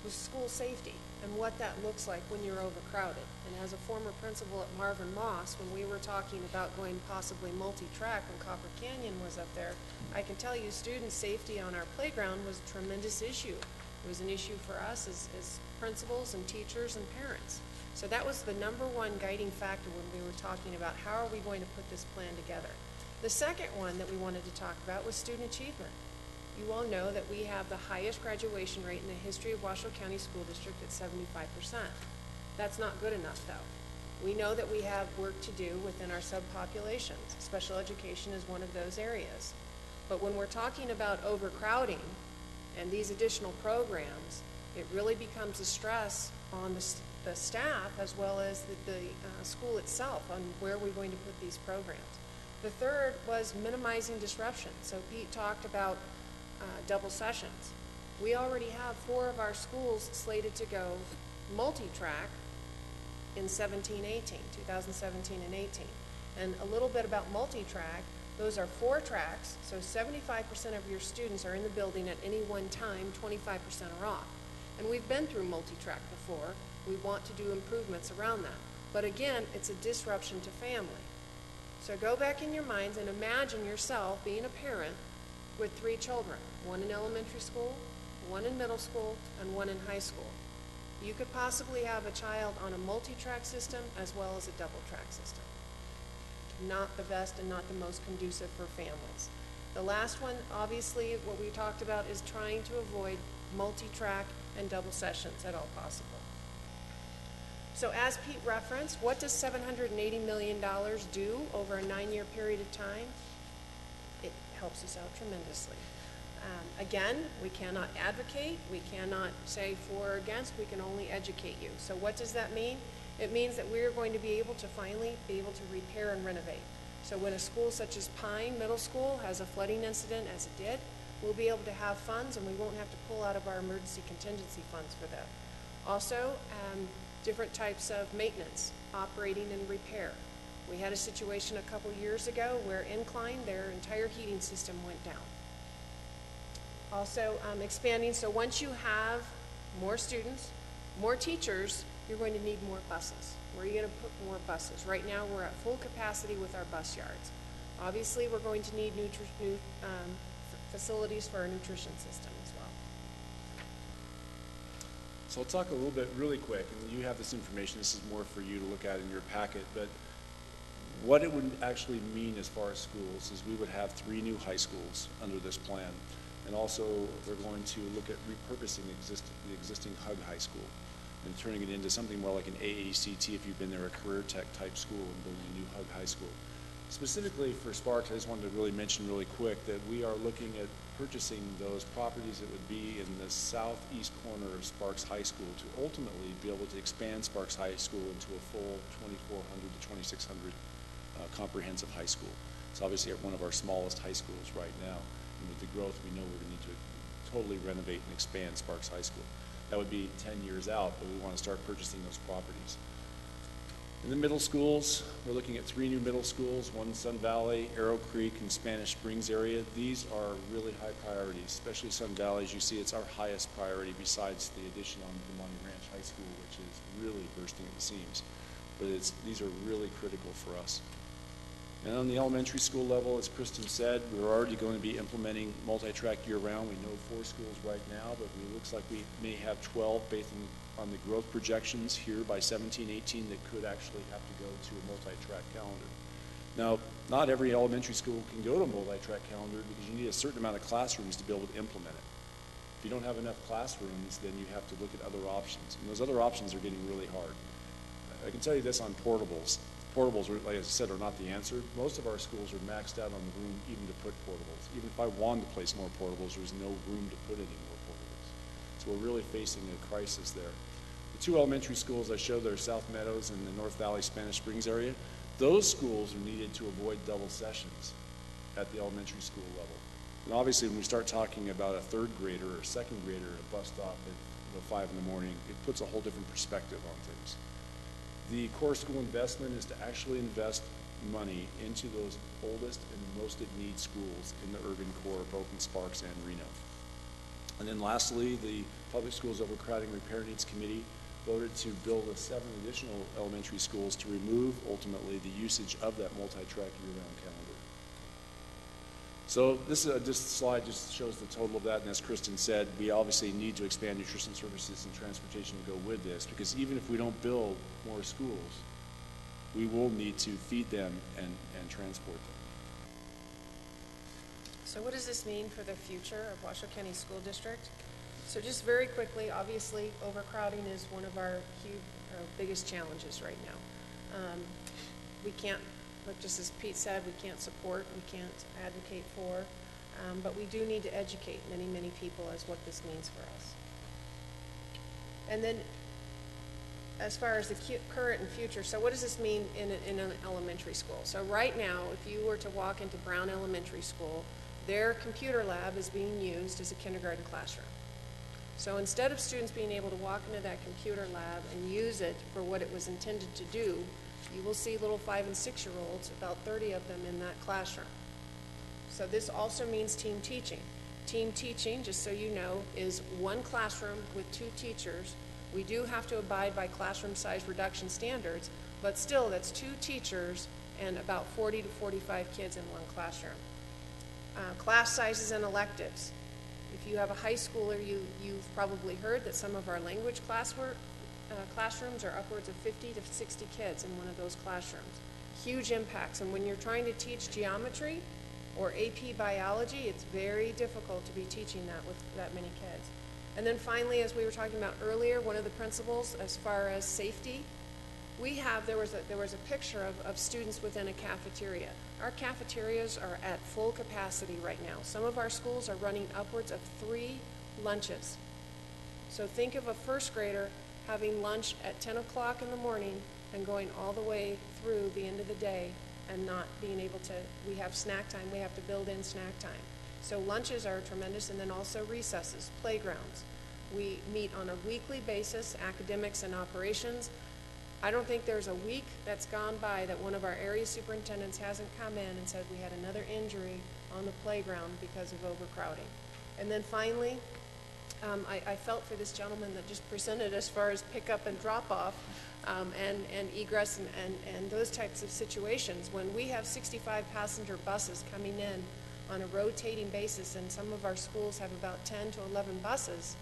Speaker 14: was school safety and what that looks like when you're overcrowded. And as a former principal at Marvin Moss, when we were talking about going possibly multi-track when Copper Canyon was up there, I can tell you student safety on our playground was a tremendous issue. It was an issue for us as principals and teachers and parents. So that was the #1 guiding factor when we were talking about how are we going to put this plan together. The second one that we wanted to talk about was student achievement. You all know that we have the highest graduation rate in the history of Washoe County School District at 75%. That's not good enough, though. We know that we have work to do within our subpopulations. Special education is one of those areas. But when we're talking about overcrowding, and these additional programs, it really becomes a stress on the staff as well as the school itself on where we're going to put these programs. The third was minimizing disruption. So Pete talked about double sessions. We already have 4 of our schools slated to go multi-track in 2017 and 18. And a little bit about multi-track, those are 4 tracks, so 75% of your students are in the building at any one time, 25% are off. And we've been through multi-track before. We want to do improvements around that. But again, it's a disruption to family. So go back in your minds and imagine yourself being a parent with 3 children, 1 in elementary school, 1 in middle school, and 1 in high school. You could possibly have a child on a multi-track system as well as a double-track system. Not the best and not the most conducive for families. The last one, obviously, what we talked about is trying to avoid multi-track and double sessions at all possible. So as Pete referenced, what does $780 million do over a 9-year period of time? It helps us out tremendously. Again, we cannot advocate, we cannot say for or against, we can only educate you. So what does that mean? It means that we're going to be able to finally be able to repair and renovate. So when a school such as Pine Middle School has a flooding incident, as it did, we'll be able to have funds and we won't have to pull out of our emergency contingency funds for that. Also, different types of maintenance, operating and repair. We had a situation a couple years ago where Incline, their entire heating system went down. Also expanding, so once you have more students, more teachers, you're going to need more buses. Where are you going to put more buses? Right now we're at full capacity with our bus yards. Obviously we're going to need new facilities for our nutrition system as well.
Speaker 12: So I'll talk a little bit really quick, and you have this information. This is more for you to look at in your packet, but what it would actually mean as far as schools is we would have 3 new high schools under this plan. And also, they're going to look at repurposing the existing Hug High School and turning it into something more like an AACT, if you've been there, a career tech type school, and building a new Hug High School. Specifically for Sparks, I just wanted to really mention really quick that we are looking at purchasing those properties that would be in the southeast corner of Sparks High School to ultimately be able to expand Sparks High School into a full 2,400 to 2,600 comprehensive high school. It's obviously one of our smallest high schools right now. And with the growth, we know we're going to need to totally renovate and expand Sparks High School. That would be 10 years out, but we want to start purchasing those properties. In the middle schools, we're looking at 3 new middle schools, one in Sun Valley, Arrow Creek, and Spanish Springs area. These are really high priorities, especially Sun Valley. As you see, it's our highest priority besides the addition on the Monty Ranch High School, which is really bursting at the seams. But these are really critical for us. And on the elementary school level, as Kristen said, we're already going to be implementing multi-track year-round. We know 4 schools right now, but it looks like we may have 12 based on the growth projections here by 17-18 that could actually have to go to a multi-track calendar. Now, not every elementary school can go to a multi-track calendar because you need a certain amount of classrooms to be able to implement it. If you don't have enough classrooms, then you have to look at other options. And those other options are getting really hard. I can tell you this on portables. Portables, like I said, are not the answer. Most of our schools are maxed out on the room even to put portables. Even if I wanted to place more portables, there's no room to put any more portables. So we're really facing a crisis there. The 2 elementary schools I showed there, South Meadows and the North Valley Spanish Springs area, those schools are needed to avoid double sessions at the elementary school level. And obviously when we start talking about a 3rd grader or a 2nd grader at a bus stop at 5 in the morning, it puts a whole different perspective on things. The core school investment is to actually invest money into those oldest and most in need schools in the urban core, both in Sparks and Reno. And then lastly, the Public Schools Overcrowding Repair Needs Committee voted to build 7 additional elementary schools to remove ultimately the usage of that multi-track year-round calendar. So this slide just shows the total of that, and as Kristen said, we obviously need to expand nutrition services and transportation to go with this, because even if we don't build more schools, we will need to feed them and transport them.
Speaker 14: So what does this mean for the future of Washoe County School District? So just very quickly, obviously overcrowding is one of our biggest challenges right now. We can't, just as Pete said, we can't support, we can't advocate for. But we do need to educate many, many people as what this means for us. And then, as far as the current and future, so what does this mean in an elementary school? So right now, if you were to walk into Brown Elementary School, their computer lab is being used as a kindergarten classroom. So instead of students being able to walk into that computer lab and use it for what it was intended to do, you will see little 5- and 6-year-olds, about 30 of them in that classroom. So this also means team teaching. Team teaching, just so you know, is one classroom with 2 teachers. We do have to abide by classroom size reduction standards, but still that's 2 teachers and about 40 to 45 kids in one classroom. Class sizes and electives. If you have a high schooler, you've probably heard that some of our language classrooms are upwards of 50 to 60 kids in one of those classrooms. Huge impacts, and when you're trying to teach geometry or AP biology, it's very difficult to be teaching that with that many kids. And then finally, as we were talking about earlier, one of the principles as far as safety, there was a picture of students within a cafeteria. Our cafeterias are at full capacity right now. Some of our schools are running upwards of 3 lunches. So think of a first grader having lunch at 10 o'clock in the morning and going all the way through the end of the day and not being able to, we have snack time, we have to build in snack time. So lunches are tremendous, and then also recesses, playgrounds. We meet on a weekly basis, academics and operations. I don't think there's a week that's gone by that one of our area superintendents hasn't come in and said we had another injury on the playground because of overcrowding. And then finally, I felt for this gentleman that just presented as far as pickup and drop off and egress and those types of situations. When we have 65 passenger buses coming in on a rotating basis, and some of our schools have about 10 to 11 buses,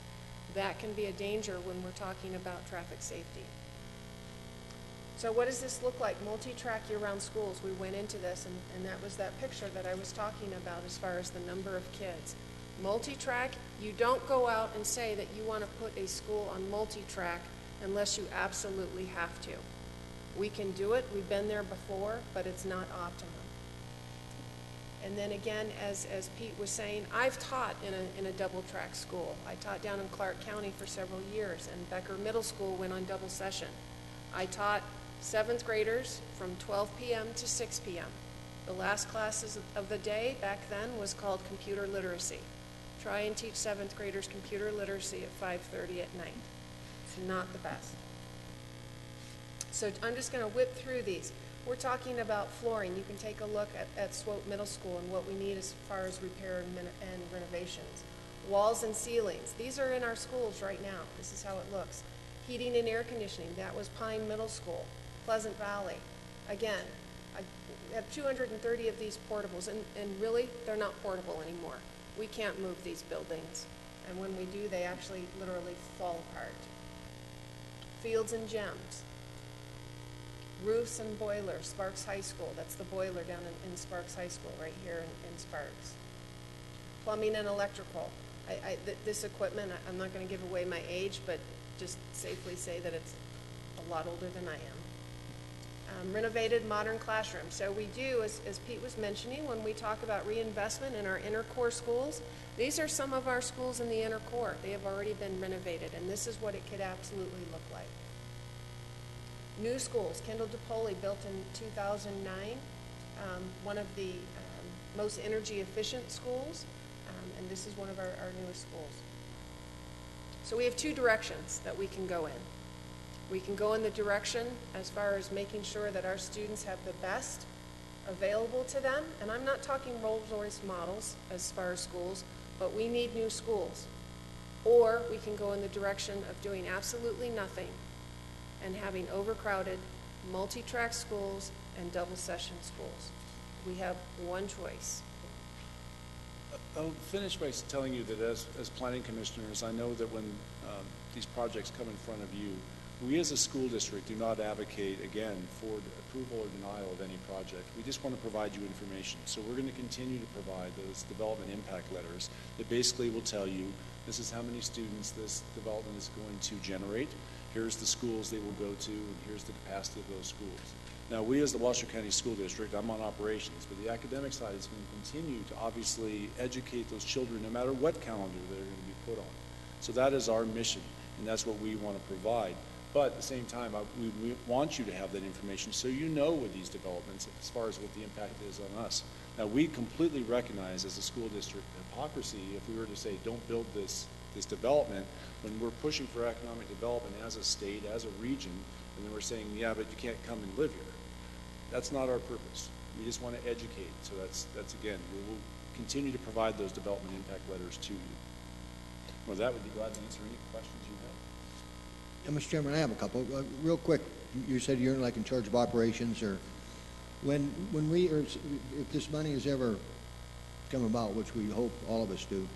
Speaker 14: that can be a danger when we're talking about traffic safety. So what does this look like? Multi-track year-round schools. We went into this, and that was that picture that I was talking about as far as the number of kids. Multi-track, you don't go out and say that you want to put a school on multi-track unless you absolutely have to. We can do it. We've been there before, but it's not optimum. And then again, as Pete was saying, I've taught in a double-track school. I taught down in Clark County for several years, and Becker Middle School went on double session. I taught 7th graders from 12 p.m. to 6 p.m. The last classes of the day back then was called computer literacy. Try and teach 7th graders computer literacy at 5:30 at night. It's not the best. So I'm just going to whip through these. We're talking about flooring. You can take a look at Swope Middle School and what we need as far as repair and renovations. Walls and ceilings. These are in our schools right now. This is how it looks. Heating and air conditioning. That was Pine Middle School. Pleasant Valley. Again, I have 230 of these portables, and really, they're not portable anymore. We can't move these buildings, and when we do, they actually literally fall apart. Fields and Gems. Roofs and boilers, Sparks High School. That's the boiler down in Sparks High School right here in Sparks. Plumbing and electrical. This equipment, I'm not going to give away my age, but just safely say that it's a lot older than I am. Renovated modern classrooms. So we do, as Pete was mentioning, when we talk about reinvestment in our inner core schools, these are some of our schools in the inner core. They have already been renovated, and this is what it could absolutely look like. New schools. Kendall DePoli built in 2009, one of the most energy efficient schools, and this is one of our newest schools. So we have 2 directions that we can go in. We can go in the direction as far as making sure that our students have the best available to them, and I'm not talking Rolls-Royce models as far as schools, but we need new schools. Or we can go in the direction of doing absolutely nothing and having overcrowded multi-track schools and double session schools. We have one choice.
Speaker 12: I'll finish by telling you that as planning commissioners, I know that when these projects come in front of you, we as a school district do not advocate, again, for approval or denial of any project. We just want to provide you information. So we're going to continue to provide those development impact letters that basically will tell you this is how many students this development is going to generate, here's the schools they will go to, and here's the capacity of those schools. Now, we as the Washoe County School District, I'm on operations, but the academic side is going to continue to obviously educate those children no matter what calendar they're going to be put on. So that is our mission, and that's what we want to provide. But at the same time, we want you to have that information so you know with these developments as far as what the impact is on us. Now, we completely recognize as a school district hypocrisy if we were to say, don't build this development, when we're pushing for economic development as a state, as a region, and then we're saying, yeah, but you can't come and live here. That's not our purpose. We just want to educate. So that's again, we will continue to provide those development impact letters to you. With that, we'd be glad to answer any questions you have.
Speaker 11: Mr. Chairman, I have a couple. Real quick, you said you're like in charge of operations, or when we, or if this money has ever come about, which we hope all of us do,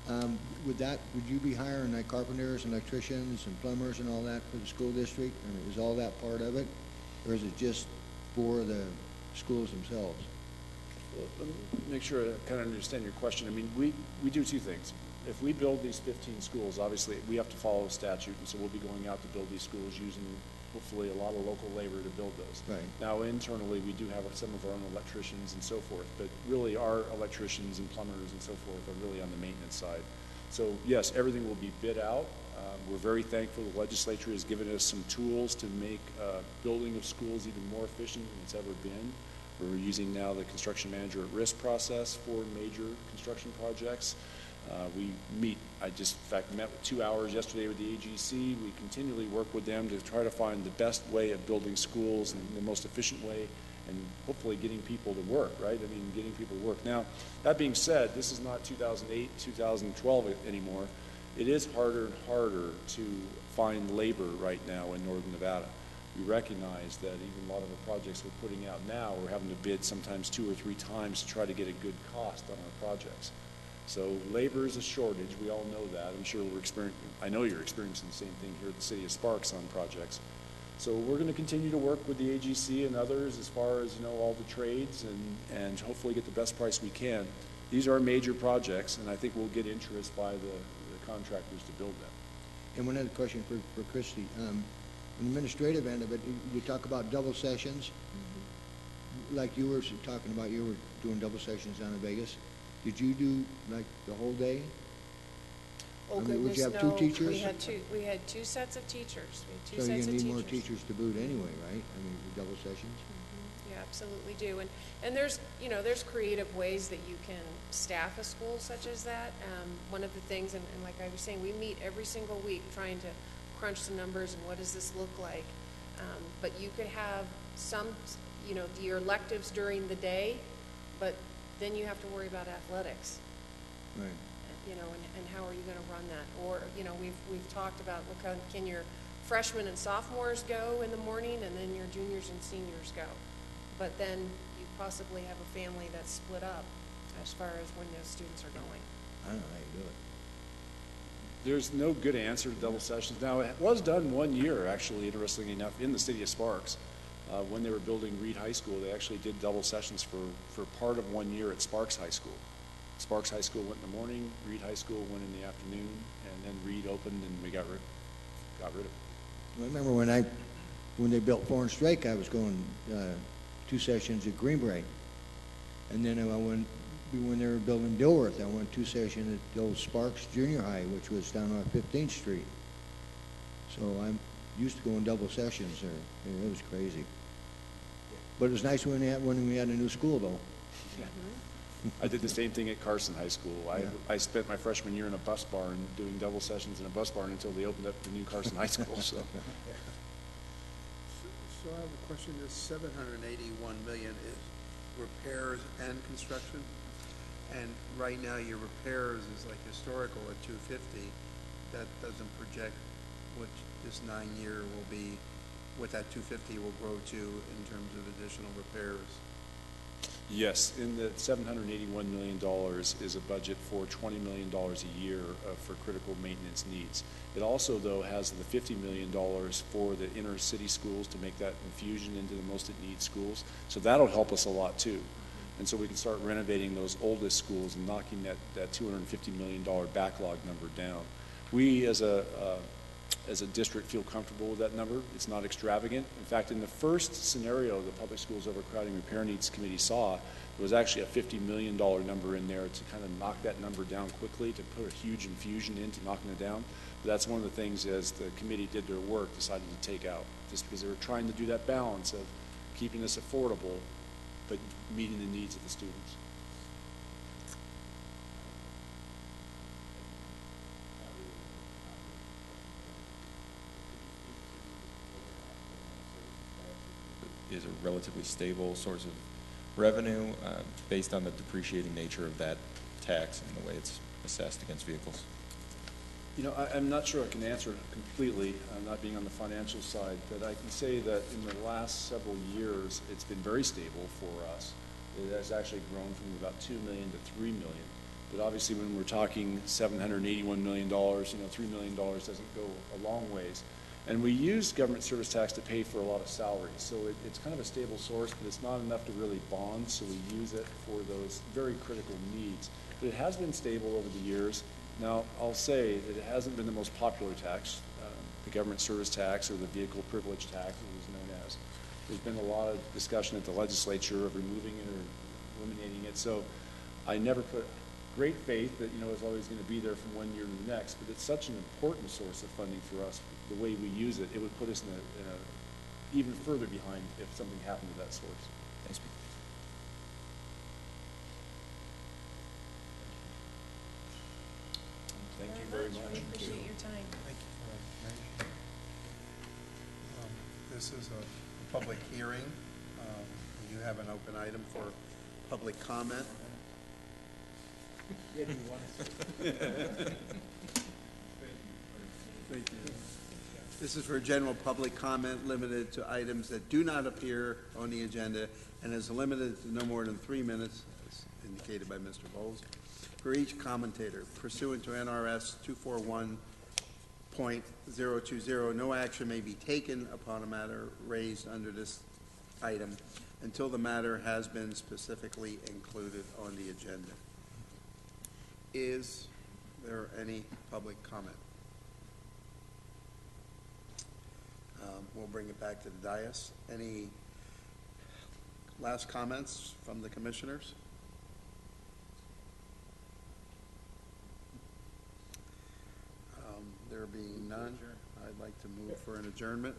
Speaker 11: would you be hiring like carpenters and electricians and plumbers and all that for the school district? I mean, is all that part of it, or is it just for the schools themselves?
Speaker 12: Well, let me make sure I kind of understand your question. I mean, we do two things. If we build these 15 schools, obviously we have to follow a statute, and so we'll be going out to build these schools using hopefully a lot of local labor to build those.
Speaker 11: Right.
Speaker 12: Now, internally, we do have some of our own electricians and so forth, but really our electricians and plumbers and so forth are really on the maintenance side. So yes, everything will be bid out. We're very thankful the legislature has given us some tools to make building of schools even more efficient than it's ever been. We're using now the construction manager at risk process for major construction projects. We meet, I just in fact met with 2 hours yesterday with the AGC. We continually work with them to try to find the best way of building schools and the most efficient way, and hopefully getting people to work, right? I mean, getting people to work. Now, that being said, this is not 2008, 2012 anymore. It is harder and harder to find labor right now in Northern Nevada. We recognize that even a lot of the projects we're putting out now, we're having to bid sometimes 2 or 3 times to try to get a good cost on our projects. So labor is a shortage. We all know that. I'm sure I know you're experiencing the same thing here at the City of Sparks on projects. So we're going to continue to work with the AGC and others as far as, all the trades and hopefully get the best price we can. These are major projects, and I think we'll get interest by the contractors to build them.
Speaker 11: And one other question for Christie. On the administrative end of it, you talk about double sessions. Mm-hmm. Like you were talking about, you were doing double sessions down in Vegas. Did you do like the whole day?
Speaker 14: Oh,
Speaker 11: would you have 2 teachers?
Speaker 14: We had 2 sets of teachers. We had 2
Speaker 11: so
Speaker 14: sets of teachers.
Speaker 11: You need more teachers to boot anyway, right? I mean, the double sessions?
Speaker 14: Mm-hmm. You absolutely do. And there's, there's creative ways that you can staff a school such as that. One of the things, and like I was saying, we meet every single week trying to crunch the numbers and what does this look like. But you could have some, your electives during the day, but then you have to worry about athletics.
Speaker 11: Right.
Speaker 14: And how are you going to run that? Or, we've talked about, can your freshmen and sophomores go in the morning and then your juniors and seniors go? But then you possibly have a family that's split up as far as when those students are going.
Speaker 11: I don't know how you do it.
Speaker 12: There's no good answer to double sessions. Now, it was done 1 year, actually, interestingly enough, in the City of Sparks. When they were building Reed High School, they actually did double sessions for part of 1 year at Sparks High School. Sparks High School went in the morning, Reed High School went in the afternoon, and then Reed opened and we got rid of it.
Speaker 11: I remember when they built Florence Drake, I was going 2 sessions at Greenbrae. And then when they were building Dilworth, I went 2 sessions at the old Sparks Junior High, which was down on 15th Street. So I'm used to going double sessions there. It was crazy. But it was nice when we had a new school, though.
Speaker 12: Yeah. I did the same thing at Carson High School. I spent my freshman year in a bus barn doing double sessions in a bus barn until they opened up the new Carson High School. So
Speaker 2: I have a question. This $781 million is repairs and construction, and right now your repairs is like historical at $250. That doesn't project what this 9-year will be, what that $250 will grow to in terms of additional repairs.
Speaker 12: yes, in the $781 million is a budget for $20 million a year for critical maintenance needs. It also, though, has the $50 million for the inner city schools to make that infusion into the most at-need schools. So that'll help us a lot, too. And so we can start renovating those oldest schools and knocking that $250 million backlog number down. We, as a as a district, feel comfortable with that number. It's not extravagant. In fact, in the first scenario the Public Schools Overcrowding Repair Needs Committee saw, there was actually a $50 million number in there to kind of knock that number down quickly, to put a huge infusion into knocking it down. But that's one of the things, as the committee did their work, decided to take out, just because they were trying to do that balance of keeping this affordable, but meeting the needs of the students.
Speaker 1: Is a relatively stable source of revenue based on the depreciating nature of that tax and the way it's assessed against vehicles.
Speaker 12: You know, I'm not sure I can answer it completely, not being on the financial side, but I can say that in the last several years, it's been very stable for us. It has actually grown from about $2 million to $3 million. But obviously, when we're talking $781 million, $3 million doesn't go a long ways. And we use government service tax to pay for a lot of salaries. So it's kind of a stable source, but it's not enough to really bond, so we use it for those very critical needs. But it has been stable over the years. Now, I'll say that it hasn't been the most popular tax, the government service tax or the vehicle privilege tax, as it is known as. There's been a lot of discussion at the legislature of removing it or eliminating it. So I never put great faith that, it's always going to be there from one year to the next, but it's such an important source of funding for us. The way we use it, it would put us in a even further behind if something happened to that source.
Speaker 1: Thanks.
Speaker 12: Thank you very much.
Speaker 14: We appreciate your time.
Speaker 2: Thank you for that information. This is a public hearing. You have an open item for public comment.
Speaker 8: Yeah, do you want to?
Speaker 2: Thank you. This is for general public comment limited to items that do not appear on the agenda and is limited to no more than 3 minutes, as indicated by Mr. Bowles, for each commentator. Pursuant to NRS 241.020, no action may be taken upon a matter raised under this item until the matter has been specifically included on the agenda. Is there any public comment? We'll bring it back to the dais. Any last comments from the commissioners? There being none, I'd like to move for an adjournment.